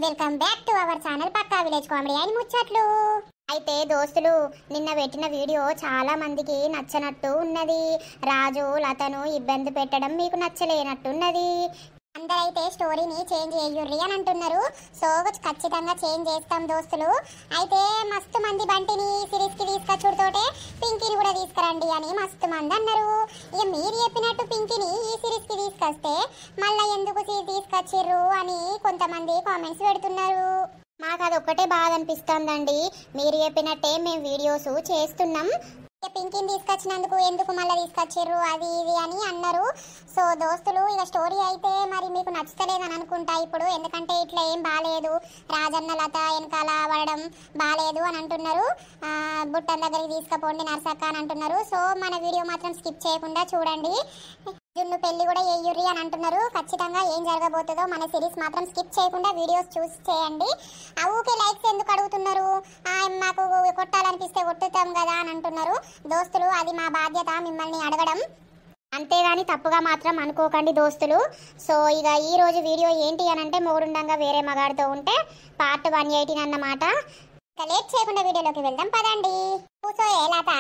Welcome back to our channel పక్కా village comedy and ముచ్చట్లు. అయితే దోస్తులు, నిన్న పెట్టిన వీడియో చాలా మందికి నచ్చనట్టు ఉన్నది. రాజు లతను ఇబ్బంది పెట్టడం మీకు నచ్చలేనట్టున్నది. అందరైతే స్టోరీని చేంజ్ చేయుర్రి అని అంటున్నారు. సో ఖచ్చితంగా చేంజ్ చేస్తాం దోస్తులు. అయితే మస్తు మంది బంటిని సిరీస్కి తీసుకొచ్చుడుతోటే పింకీని కూడా తీసుకురండి అని మస్తు మంది అన్నారు. ఇక మీరు చెప్పినట్టు పింకీని ఈ సిరీస్కి తీసుకొస్తే మళ్ళీ ఎందుకు తీసుకొచ్చిర్రు అని కొంతమంది కామెంట్స్ పెడుతున్నారు. మాకు అది ఒక్కటే బాధ అనిపిస్తుందండి. మీరు చెప్పినట్టే మేము వీడియోస్ చేస్తున్నాం, పింకీని తీసుకొచ్చినందుకు ఎందుకు మళ్ళీ తీసుకొచ్చిర్రు అది ఇది అని అన్నారు. సో దోస్తులు, ఇక స్టోరీ అయితే మరి మీకు నచ్చలేదని అనుకుంటా ఇప్పుడు. ఎందుకంటే ఇట్లా ఏం బాగాలేదు, రాజన్న లత వెనకాల పడడం బాగాలేదు అని అంటున్నారు. బుట్టన్ దగ్గరికి తీసుకుపోండి నర్సక్క అని అంటున్నారు. సో మన వీడియో మాత్రం స్కిప్ చేయకుండా చూడండి. జున్ను పెళ్లి కూడా చేయుర్రి అని అంటున్నారు. ఖచ్చితంగా ఏం జరగబోతుందో మన సిరీస్ మాత్రం స్కిప్ చేయకుండా వీడియోస్ చూసి చేయండి. ఊకే లైక్స్ ఎందుకు అడుగుతున్నారు? మాకు కొట్టాలనిపిస్తే కొట్టుతాం కదా అని అంటున్నారు. దోస్తులు, అది మా బాధ్యత మిమ్మల్ని అడగడం, అంతేగాని తప్పుగా మాత్రం అనుకోకండి దోస్తులు. సో ఇక ఈ రోజు వీడియో ఏంటి అని అంటే, మొగుడుండంగా వేరే మగాడితో ఉంటే పార్ట్ 118 అన్నమాట. ఇక లేట్ చేయకుండా వీడియోలోకి వెళ్దాం పదండి. కూసో ఏ లత,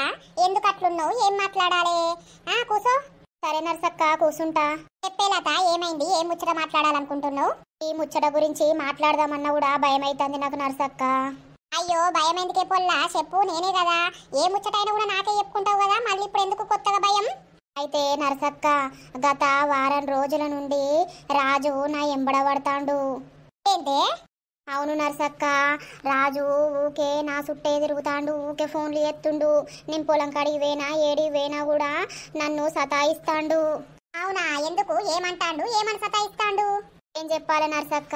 ఎందుకు అట్లున్నావు? ఏం మాట్లాడాలి? కూసో. సరే నర్సక్క, కూసుంటా. చెప్పే లత, ఏమైంది? ఏం ముచ్చట మాట్లాడాలనుకుంటున్నావు? ఈ ముచ్చట గురించి మాట్లాడదామన్నా కూడా భయం అవుతుంది నాకు నర్సక్క. అయ్యో భయం ఎందుకే పొల్లా, చెప్పు, నేనే కదా. ఏ ముచ్చటైనా కూడా నాకే చెప్పుకుంటావు కదా, మళ్ళీ ఇప్పుడు ఎందుకు కొత్తగా భయం? అయితే నర్సక్క, గత వారం రోజుల నుండి రాజు నా ఎంబడబడతాండు. ఏంటే? అవును నర్సక్క, రాజు ఊకే నా చుట్టే తిరుగుతాండు, ఊకే ఫోన్లు ఎత్తుండు. నేను పొలం కాడికి వేనా ఏడికి వేనా కూడా నన్ను సతాయిస్తాండు. అవునా? ఎందుకు? ఏమంటాండు? ఏమని సతాయిస్తాండు? ఏం చెప్పాలి నర్సక్క,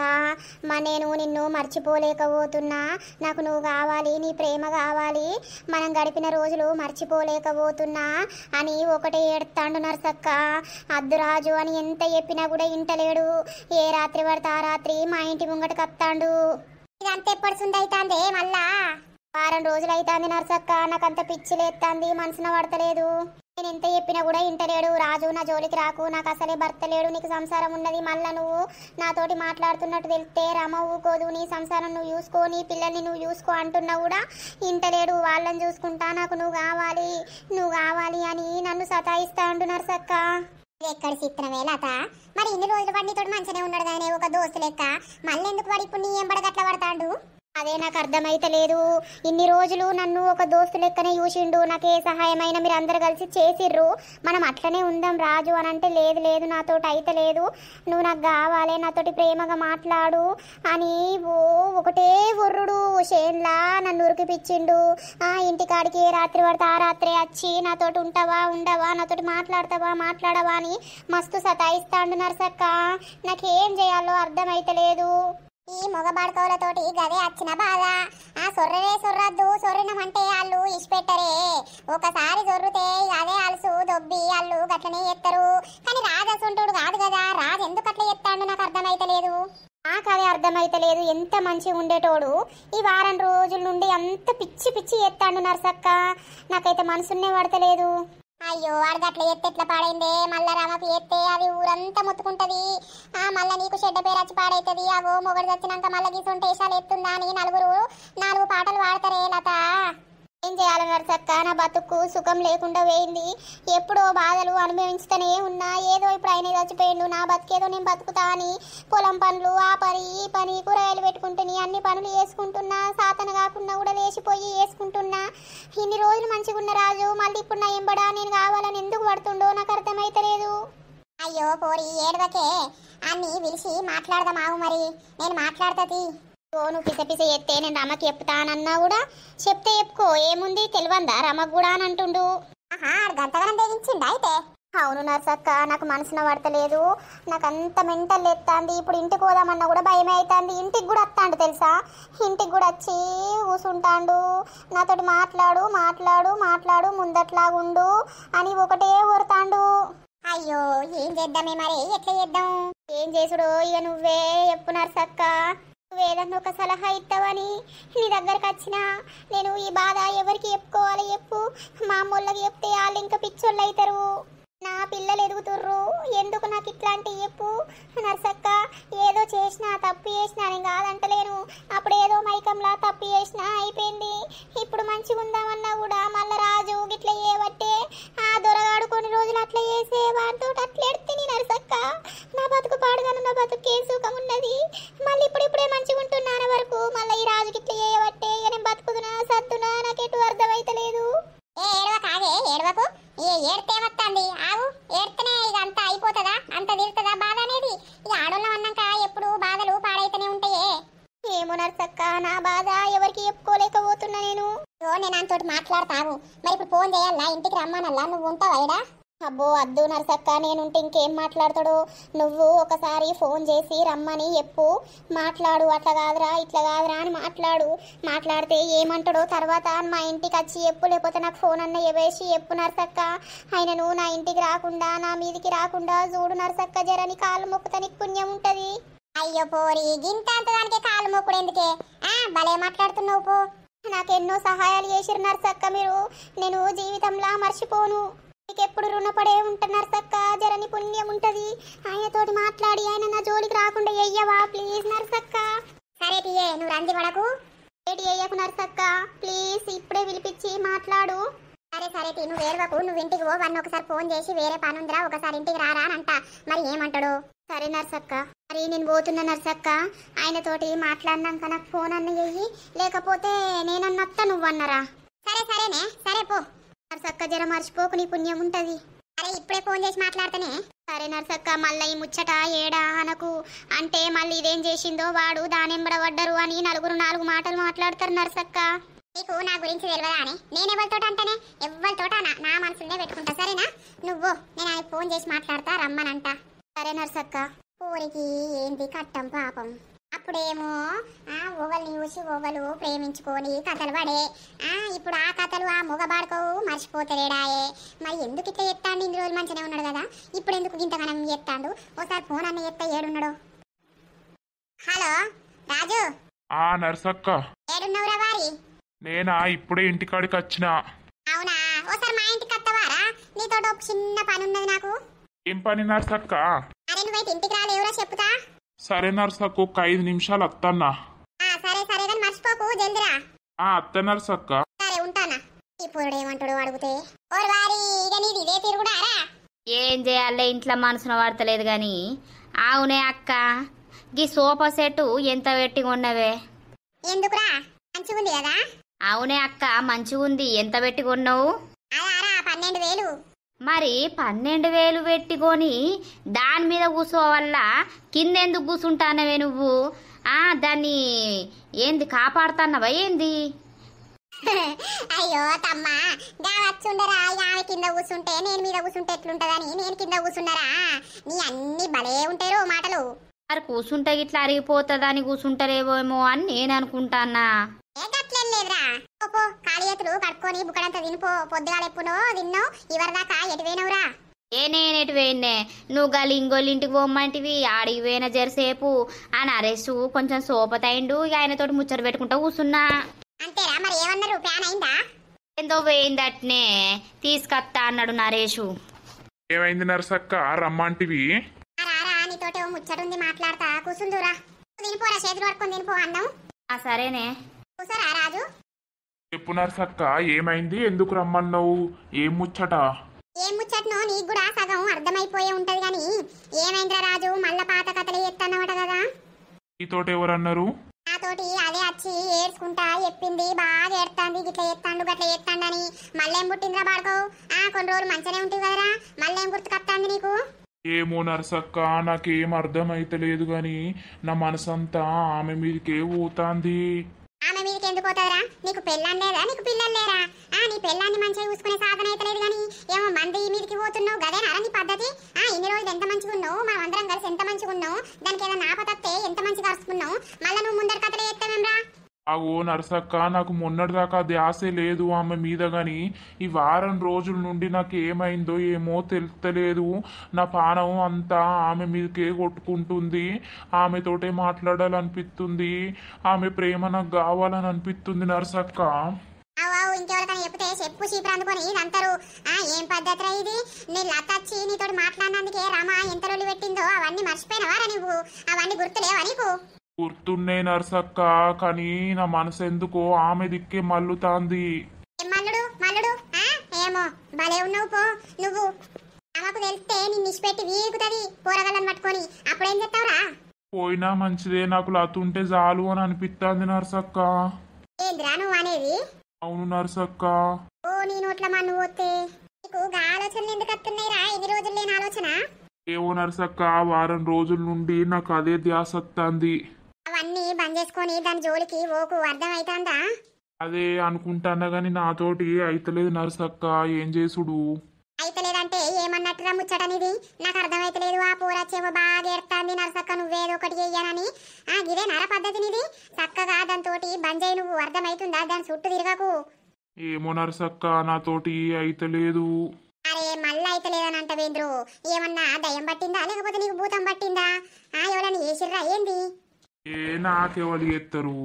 నేను నిన్ను మర్చిపోలేకపోతున్నా. నాకు నువ్వు కావాలి, నీ ప్రేమ కావాలి, మనం గడిపిన రోజులు మర్చిపోలేకపోతున్నా అని ఒకటే ఏడుతాండు నర్సక్క. అద్దురాజు అని ఎంత చెప్పినా కూడా ఇంటలేడు. ఏ రాత్రి పడితే ఆ రాత్రి మా ఇంటి ముంగటకు వస్తాడు. ఇదంతా ఎప్పటి అవుతాందే? మళ్ళా వారం రోజులు అవుతుంది నర్సక్క. నాకంత పిచ్చి లేస్తుంది, మనసున పడతలేదు. నేను ఎంత చెప్పినా కూడా ఇంటలేడు. రాజు నా జోలికి రాకు, నాకు అసలే భర్త లేడు, నీకు సంసారం ఉన్నది, మళ్ళా నువ్వు నాతోటి మాట్లాడుతున్నట్టు తెలిస్తే రమ ఊకోదు, నీ సంసారం నువ్వు చూసుకో, నీ పిల్లల్ని నువ్వు చూసుకో అంటున్నా కూడా ఇంటలేడు. వాళ్ళని చూసుకుంటా, నాకు నువ్వు కావాలి అని నన్ను సతాయిస్తాండు నర్సక్క. ఎక్కడ చిత్రమే లత, మరి ఇన్ని రోజులు పడి నీతో మంచిగానే ఉన్నాడు కానీ ఒక దోస్తు లెక్క, మళ్ళీ ఎందుకు పడి ఇప్పుడు నీ ఎంబడగట్ల పడతాడు? అదే నాకు అర్థమైతలేదు. ఇన్ని రోజులు నన్ను ఒక దోస్తు లెక్కనే చూసిండు, నాకు ఏ సహాయమైనా మీరు అందరు కలిసి చేసిర్రు, మనం అట్లనే ఉందాం రాజు అని అంటే, లేదు నాతోటి అయితే లేదు, నువ్వు నాకు కావాలి, నాతోటి ప్రేమగా మాట్లాడు అని ఒకటే ఒర్రుడు షేన్లా నన్ను ఉరికిపిచ్చిండు. ఇంటికాడికి ఏ రాత్రి పడితే ఆ రాత్రే వచ్చి నాతోటి ఉంటావా ఉండవా, నాతోటి మాట్లాడవా అని మస్తు సతాయిస్తాండు నర్సక్క. నాకేం చేయాలో అర్థమైతలేదు. ఈ మగ బాడుకోలతోటి గదే వచ్చిన బాధ. సొర్రద్దు, సొర్రినమంటే వాళ్ళు ఇష్టపెట్టరే. ఒకసారి జొర్రుతే అదే అలుసు దొబ్బి వాళ్ళు గట్లనే ఎత్తరు. కానీ రాజు అసంటోడు కాదు కదా, రాజు ఎందుకు అట్లా ఎత్తాడు నాకు అర్థమైతలేదు. నాకు అదే అర్థమైతలేదు. ఎంత మంచిగా ఉండేటోడు ఈ వారం రోజుల నుండి అంత పిచ్చి ఎత్తాడు నర్సక్క. నాకైతే మనసున్నే పడతలేదు. అయ్యో వాడు అట్లా ఎత్తెట్లా పాడైందే, మళ్ళా రమకు ఎత్తే అది ఊరంతా మొత్తుకుంటది. మళ్ళా నీకు చెడ్డ పేరు వచ్చి పాడైతుంది. అవో మొగడు చచ్చినాక మళ్ళీ గీసుంటే వేషాలు ఎత్తుందా అని నాలుగు పాటలు పాడతారే లత. ఏం చేయాలి నర్సక్క, నా బతుకు సుఖం లేకుండా పోయింది. ఎప్పుడో బాధలు అనుభవించుతూనే ఉన్నా. ఏదో ఇప్పుడు ఆయన చచ్చిపోయిండు, నా బతికేదో నేను బతుకుతా అని పొలం పనులు, ఆ పని ఈ పని, కూరగాయలు పెట్టుకుంటుని అన్ని పనులు చేసుకుంటున్నా. సాతన కాకుండా కూడా లేచిపోయి చేసుకుంటున్నా. ఇన్ని రోజులు మంచిగా ఉన్న రాజు మళ్ళీ ఇప్పుడు నా ఎంబడా నేను కావాలని ఎందుకు పడుతుండో నాకు అర్థమైతలేదు. అయ్యో పోరి ఏడవకే, అన్ని పిలిచి మాట్లాడదామావు, మరి నేను మాట్లాడుతుంది. నువ్వు పిస ఎత్తే నేను రమకి చెప్తానన్నా కూడా చెప్తే చెప్పుకో, ఏముంది తెలివందా రమకు కూడా అని అంటుండు. గంటగానం తెగించిండా అయితే? అవును నర్సక్క, నాకు మనసున పడతలేదు, నాకు అంత మెంటల్ ఎత్తాంది. ఇప్పుడు ఇంటికి పోదామన్నా కూడా భయమే అవుతుంది. ఇంటికి కూడా వస్తాడు తెలుసా, ఇంటికి కూడా వచ్చి కూసుంటాడు, నాతోటి మాట్లాడు ముందట్లాగుండు అని ఒకటే ఊరుతాండు. అయ్యో ఏం చేద్దామే మరి, ఎట్లా చేద్దాం? ఏం చేసుడు ఇక నువ్వే చెప్పు నర్సక్క. నువ్వేదన్నా ఒక సలహా ఇస్తావని నీ దగ్గరకు వచ్చినా. నేను ఈ బాధ ఎవరికి చెప్పుకోవాలి చెప్పు? మా అమ్మోళ్ళకి చెప్తే వాళ్ళు ఇంకా పిచ్చోళ్ళు అవుతారు. నా పిల్లలు ఎదుగుతుర్రు, ఎందుకు నాకు ఇట్లాంటి చెప్పు నర్సక్క. ఏదో చేసినా తప్పు చేసినా నేను కాదంటలే, జీవితంలో తప్పు చేసినా అయిపోయింది. ఇప్పుడు మంచిగా ఉందామన్నా కూడా మళ్ళీ రాజు గిట్లా చేయబట్టే ఆ దొరగాడు కొన్ని రోజులు అట్లా చేసే వాటితో అట్లా ఎడితే నరసక్క నా బతుకు పాడుగాను, నా బతుకు ఏ సుఖం ఉన్నది. మళ్ళీ ఇప్పుడే మంచిగా ఉంటున్నాను వరకు మళ్ళీ ఈ రాజు గిట్లా చేయబట్టే నేను బతుకుతున్నా సత్తునా నాకెటు అర్థమైతలేదు. ఏడవకు, ఏడితే వస్తుంది ఆవు, ఏడితేనే ఇక అంతా అయిపోతుందా, అంత తీరుతుందా బాధ అనేది? ఇక ఆడోళ్ళం అన్నాక ఎప్పుడు బాధలు పాడైతేనే ఉంటాయే. ఏమో నర్సక్క, నా బాధ ఎవరికి చెప్పుకోలేకపోతున్నా నేను. నేను అంతోటి మాట్లాడతావు, మరి ఇప్పుడు ఫోన్ చేయాలా, ఇంటికి రమ్మానల్లా, నువ్వు ఉంటావా ఈడ? అబ్బో అద్దు నర్సక్క, నేనుంటే ఇంకేం మాట్లాడతాడు. నువ్వు ఒకసారి ఫోన్ చేసి రమ్మని చెప్పు, మాట్లాడు. అట్లా కాదురా ఇట్లా కాదురా అని మాట్లాడితే ఏమంటాడో తర్వాత మా ఇంటికి వచ్చి చెప్పు, లేకపోతే నాకు ఫోన్ అన్న వేసి చెప్పు నర్సక్క. ఆయనను నా ఇంటికి రాకుండా, నా మీదికి రాకుండా చూడు నర్సక్క, జరని కాలు మొక్కుతానికి పుణ్యం ఉంటది. అయ్యో పోరి, గింత అంతదానికే కాలు మొక్కుడు ఎందుకే? భలే మాట్లాడుతున్నావు పో. నాకెన్నో సహాయాలు చేసిరు నర్సక్క మీరు, నేను జీవితంలా మర్చిపోను. ఎప్పుడు రుణపడే ఉంటాను నర్సక్క, జరని పుణ్యం ఉంటది. ఆయనతోటి మాట్లాడి ఆయన నా జోలికి రాకుండా ఎయ్యవా ప్లీజ్ నర్సక్క. సరే తీయే, నువ్వు రంది పడకు, ఏటి ఎయ్యకు నర్సక్క ప్లీజ్, ఇప్పుడే పిలిపించి మాట్లాడు. సరే తీ, నువ్వు ఏడవకు, నువ్వు ఇంటికి పో. వన్ ఒకసారి ఫోన్ చేసి వేరే పని ఉందిరా ఒకసారి ఇంటికి రారా అని అంట. మరి ఏమంటాడు? సరే నర్సక్క, మరి నేను పోతున్నా నర్సక్క. ఆయనతోటి మాట్లాడినాక నాకు ఫోన్ అన్న చెయ్యి, లేకపోతే నేనన్నత్త నువ్వన్నరా. సరేనే, సరే పో నర్సక్క, జర మర్చిపోకు, నీ పుణ్యం ఉంటది. అరే ఇప్పుడే ఫోన్ చేసి మాట్లాడితేనే. సరే నర్సక్క, మళ్ళీ ఈ ముచ్చట ఏడా అనకు, అంటే మళ్ళీ ఇదేం చేసిందో వాడు దానెంబడబడ్డరు అని నలుగురు నాలుగు మాటలు మాట్లాడతారు నర్సక్క. నీకు నా గురించి తెలియదా అని నేను ఎవరితోట అంటానే, ఎవరితోట నా మనసునే పెట్టుకుంటా. సరేనా, నువ్వు నేను ఆయన ఫోన్ చేసి మాట్లాడతా రమ్మనంట. సరే నర్సక్క. ఊరికి ఏంటి కట్టం పాపం, అప్పుడేమో ఓవల్ని చూసి ఓవలు ప్రేమించుకొని కథలు పడే, ఇప్పుడు ఆ కథలు ఆ మొగబాడుకోవు మర్చిపోతారేడాయే. మరి ఎందుకు ఇట్లా ఎత్తాండు? ఇన్ని రోజులు మంచిగానే ఉన్నాడు కదా, ఇప్పుడు ఎందుకు ఇంతగానం ఎత్తాండు? ఒకసారి ఫోన్ అన్న ఎత్తా, ఏడున్నాడు? హలో రాజు. నర్సక్క, ఏడున్నావురా వారి? నేనా ఇప్పుడే ఇంటికాడికి వచ్చిన. అవునా, ఒకసారి మా ఇంటికి వస్తావారా? నీతో ఒక చిన్న పని ఉన్నది నాకు. ఏం పని నర్సక్క? అరే నువ్వైతే ఇంటికి రాలేవురా, చెప్తా. సరే నర్సక్క, ఒక 5 నిమిషాలు వస్తానా. సరే కానీ మర్చిపోకు, జల్దిరా. అత్త నర్సక్క. సరే ఉంటానా. ఇప్పుడు ఏమంటాడు అడిగితే? ఓర్ వారి, ఇక నీది ఇదే తిరుగుడారా? ఏం చేయాలే, ఇంట్లో మనసున పడతలేదు గాని. అవునే అక్క, గీ సోఫా సెట్ ఎంత పెట్టి కొన్నవే? ఎందుకురా, మంచిగుంది కదా? అవునే అక్క, మంచిగుంది. ఎంత పెట్టి కొన్నావు? అదారా 12,000. మరి 12,000 పెట్టుకొని దాని మీద కూర్చోవల్ల కిందెందుకు కూర్చుంటానవే నువ్వు? దాన్ని ఏంది కాపాడుతాన్నవా ఏంది? అయ్యో తమ్మ, వచ్చుండరా, ఆమె కింద కూర్చుంటే నేను మీద కూర్చుంటే ఎట్లుంటదని నేను కింద కూర్చున్నారా? నీ అన్ని భలే ఉంటారు మాటలు. మరి కూర్చుంటే ఇట్లా అరిగిపోతుందని కూర్చుంటలేవేమో అని నేను అనుకుంటానా. ఏట్లేం లేదురా, ఖాళీ చేతులు కడుక్కొని బుక్కడంతా తినిపో. పొద్దుగాల ఎప్పుడో తిన్నావు, ఇవరిదాకా ఎటు పోయినవురా? నేనెటు పోయినే, నువ్వు గలి ఇంగోళ్ళింటికి పోమ్మంటివి, ఆడికి పోయిన జరసేపు ఆ నరేష్ కొంచెం సోపతైండు, ఆయనతోటి ముచ్చట పెట్టుకుంటా కూర్చున్నా. అంతేరా, మరి ఏమన్నారు? ప్లాన్ అయిందా? ఎంతో పోయిందట్నే, తీసుకొస్తా అన్నాడు నరేషు. ఏమైంది నర్సక్క, రమ్మంటివి? రారా, నీతోటి ఓ ముచ్చటుంది మాట్లాడతా, కూర్చుందురా. తినిపోరా, చేతులు పట్టుకొని తినిపో అన్నం. సరేనే, కూర్చోరా రాజు. చెప్పు నర్సక్క, ఏమైంది, ఎందుకు రమ్మన్నావు, ఏం ముచ్చట? ఏం ముచ్చట్నో నీకు కూడా సగం అర్థమైపోయే ఉంటది గాని, ఏమైందిరా రాజు, మళ్ళా పాత కథలు ఎత్తన్నమాట కదా? నీతోటి ఎవరన్నారు? నాతోటి అదే వచ్చి ఏడ్చుకుంటా చెప్పింది, బాగా ఏడుతాంది, గిట్లా ఎత్తాండు గట్లా ఎత్తాండని. మళ్ళేం పుట్టిందిరా బాడుకో? కొన్ని రోజులు మంచిగానే ఉంటుంది కదరా, మళ్ళేం గుర్తుకొస్తాంది నీకు? ఏమో నర్సక్క, నాకేం అర్థమైతలేదు గాని నా మనసంతా ఆమె మీదకే పోతాంది. ఆమె మీదకి ఎందుకు పోతుందిరా? నీకు పెళ్ళాం లేదా, నీకు పిల్లలు లేరా? నీ పెళ్ళాన్ని మంచిగా చూసుకునే సాధన అయితలేదు గాని ఏమో మంది మీదకి పోతున్నావు, గదేనారా నీ పద్ధతి? ఇన్ని రోజులు ఎంత మంచిగా ఉన్నావు, మనం అందరం కలిసి ఎంత మంచిగా ఉన్నావు, దానికి ఏదైనా ఆపతత్తే ఎంత మంచిగా అరుచుకున్నావు, మళ్ళీ నువ్వు ముందర కథలు ఎత్తావేమ్రా? అగో నర్సక్క, నాకు మొన్నటిదాకా ధ్యాసే లేదు ఆమె మీద గాని ఈ వారం రోజుల నుండి నాకు ఏమైందో ఏమో తెలుస్తలేదు. నా పానం అంతా ఆమె మీదకే కొట్టుకుంటుంది, ఆమెతోటే మాట్లాడాలనిపిస్తుంది, ఆమె ప్రేమ నాకు కావాలని అనిపిస్తుంది నర్సక్క. ఇంకెవరికైనా చెప్తే చెప్పు చీపురు అందుకొని అంటారు. ఏం పద్ధతి ఇది? నీ లత వచ్చి నీతో మాట్లాడినందుకే రమ ఎంత రోజులు పెట్టిందో అవన్నీ మర్చిపోయినవారా నువ్వు? అవన్నీ గుర్తులేవా నీకు? గుర్తున్నాయి నర్సక్క, కానీ నా మనసు ఎందుకో ఆమె దిక్కే మల్లుతాంది. మల్లుడు మల్లుడు ఏమో భలే ఉన్నావు పో నువ్వు. ఆమెకు తెలిస్తే నిన్ను ఇచ్చిపెట్టి వీగుతుంది పోరగాళ్ళని పట్టుకొని. అప్పుడేం చెప్తావురా? పోయినా మంచిదే, నాకు లతుంటే చాలు అని అనిపిస్తుంది నర్సక్క. ఏంద్రా నువ్వు అనేది? అవును నర్సక్క. ఓ నీ నోట్ల మా నువ్వు వస్తే నీకు ఆలోచనలు ఎందుకు వస్తున్నాయిరా? ఎన్ని రోజులు లేని ఆలోచన? ఏవో నర్సక్క, వారం రోజుల నుండి నాకు అదే ధ్యాస వస్తుంది. అవన్నీ బంద్ చేసుకొని దాని జోలికి ఓకు అర్థమైతుందా? అదే అనుకుంటానా గాని నాతోటి అయితలేదు నర్సక్క, ఏం చేసుడు? అయితలేదంటే ఏమన్నట్టురా ముచ్చటనిది? నాకు అర్థమైతలేదు. ఆ పూరచ్చేమో బాగా ఏడుతుంది నరసక్క, నువ్వేదో ఒకటి చెయ్యనని. గిదే నర పద్ధతినిది. చక్కగా దానితోటి బంద్ చేయి నువ్వు, అర్థమైతుందా? దాని చుట్టూ తిరగకు. ఏమో నర్సక్క, నాతోటి అయితలేదు. అరే మళ్ళీ అయితలేదని అంటవేంద్రు? ఏమన్నా దయ్యం పట్టిందా లేకపోతే నీకు భూతం పట్టిందా? ఎవరని వేసిర్రా ఏంది? ఏ నాకెవరు ఎత్తరు?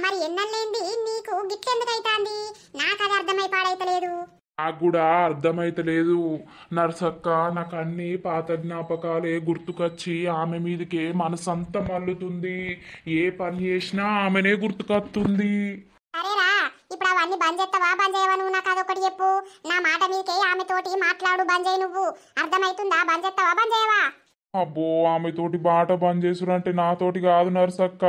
మరి ఎన్నెళ్ళేంది నీకు గిట్లెందుకు అయితాంది? నాకు అది అర్థమై పాడైతలేదు. నాకు కూడా అర్థమైతలేదు నర్సక్క. నాకు అన్ని పాత జ్ఞాపకాలే గుర్తుకొచ్చి ఆమె మీదకే మనసంతా మల్లుతుంది. ఏ పని చేసినా ఆమెనే గుర్తుకొస్తుంది. సరేరా, ఇప్పుడు అవన్నీ బంద్ చేస్తావా బంద్ చేయవా? నువ్వు నాకు అదొకటి చెప్పు. నా మాట మీదకే ఆమెతోటి మాట్లాడు, బంద్ చేయి నువ్వు. అర్థమైతుందా? బంద్ చేస్తావా బంద్ చేయవా? అబ్బో, ఆమెతోటి బాట బంద్ చేసురంటే నాతోటి కాదు నర్సక్క.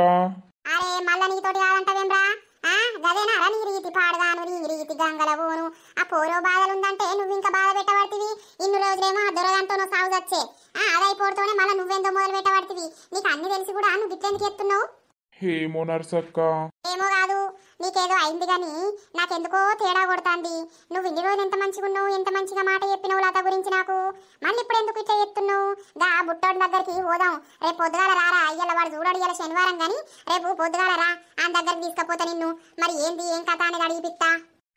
అరే మళ్ళా నీతోటి కాదంటావేమ్రా? గదేనా నీ రీతి పాడదాను, నీ రీతి గంగలవోను. ఆ పోరో బాధలుందంటే నువ్వు ఇంకా బాధ పెట్టబడుతుంది. ఇన్ని రోజులేమో ఆ దొరదంతో నువ్వు సాగు వచ్చే అదైపోతూనే మళ్ళీ నువ్వెందో మొదలు పెట్టబడుతుంది. నీకు అన్ని తెలిసి కూడా నువ్వు గిట్లెందుకు ఎత్తున్నావు? ఏమో నర్సక్క. ఏమో కాదు, నీకేదో అయింది గాని నాకెందుకో తేడా కొడుతుంది. నువ్వు ఇన్ని రోజులు ఎంత మంచిగా ఉన్నావు, ఎంత మంచిగా మాట చెప్పినావు లత గురించి నాకు. మళ్ళీ ఇప్పుడు ఎందుకు ఇట్లా చెప్తున్నావు? గా బుట్టోడి దగ్గరికి పోదాం. రేపు పొద్దుగాల రారా? అయ్యల వాడు చూడడు, ఇలా శనివారం గాని రేపు పొద్దుగాల రా, ఆ దగ్గరికి తీసుకపోతా నిన్ను. మరి ఏంది ఏం కథ అనేది అడిగిపిస్తా.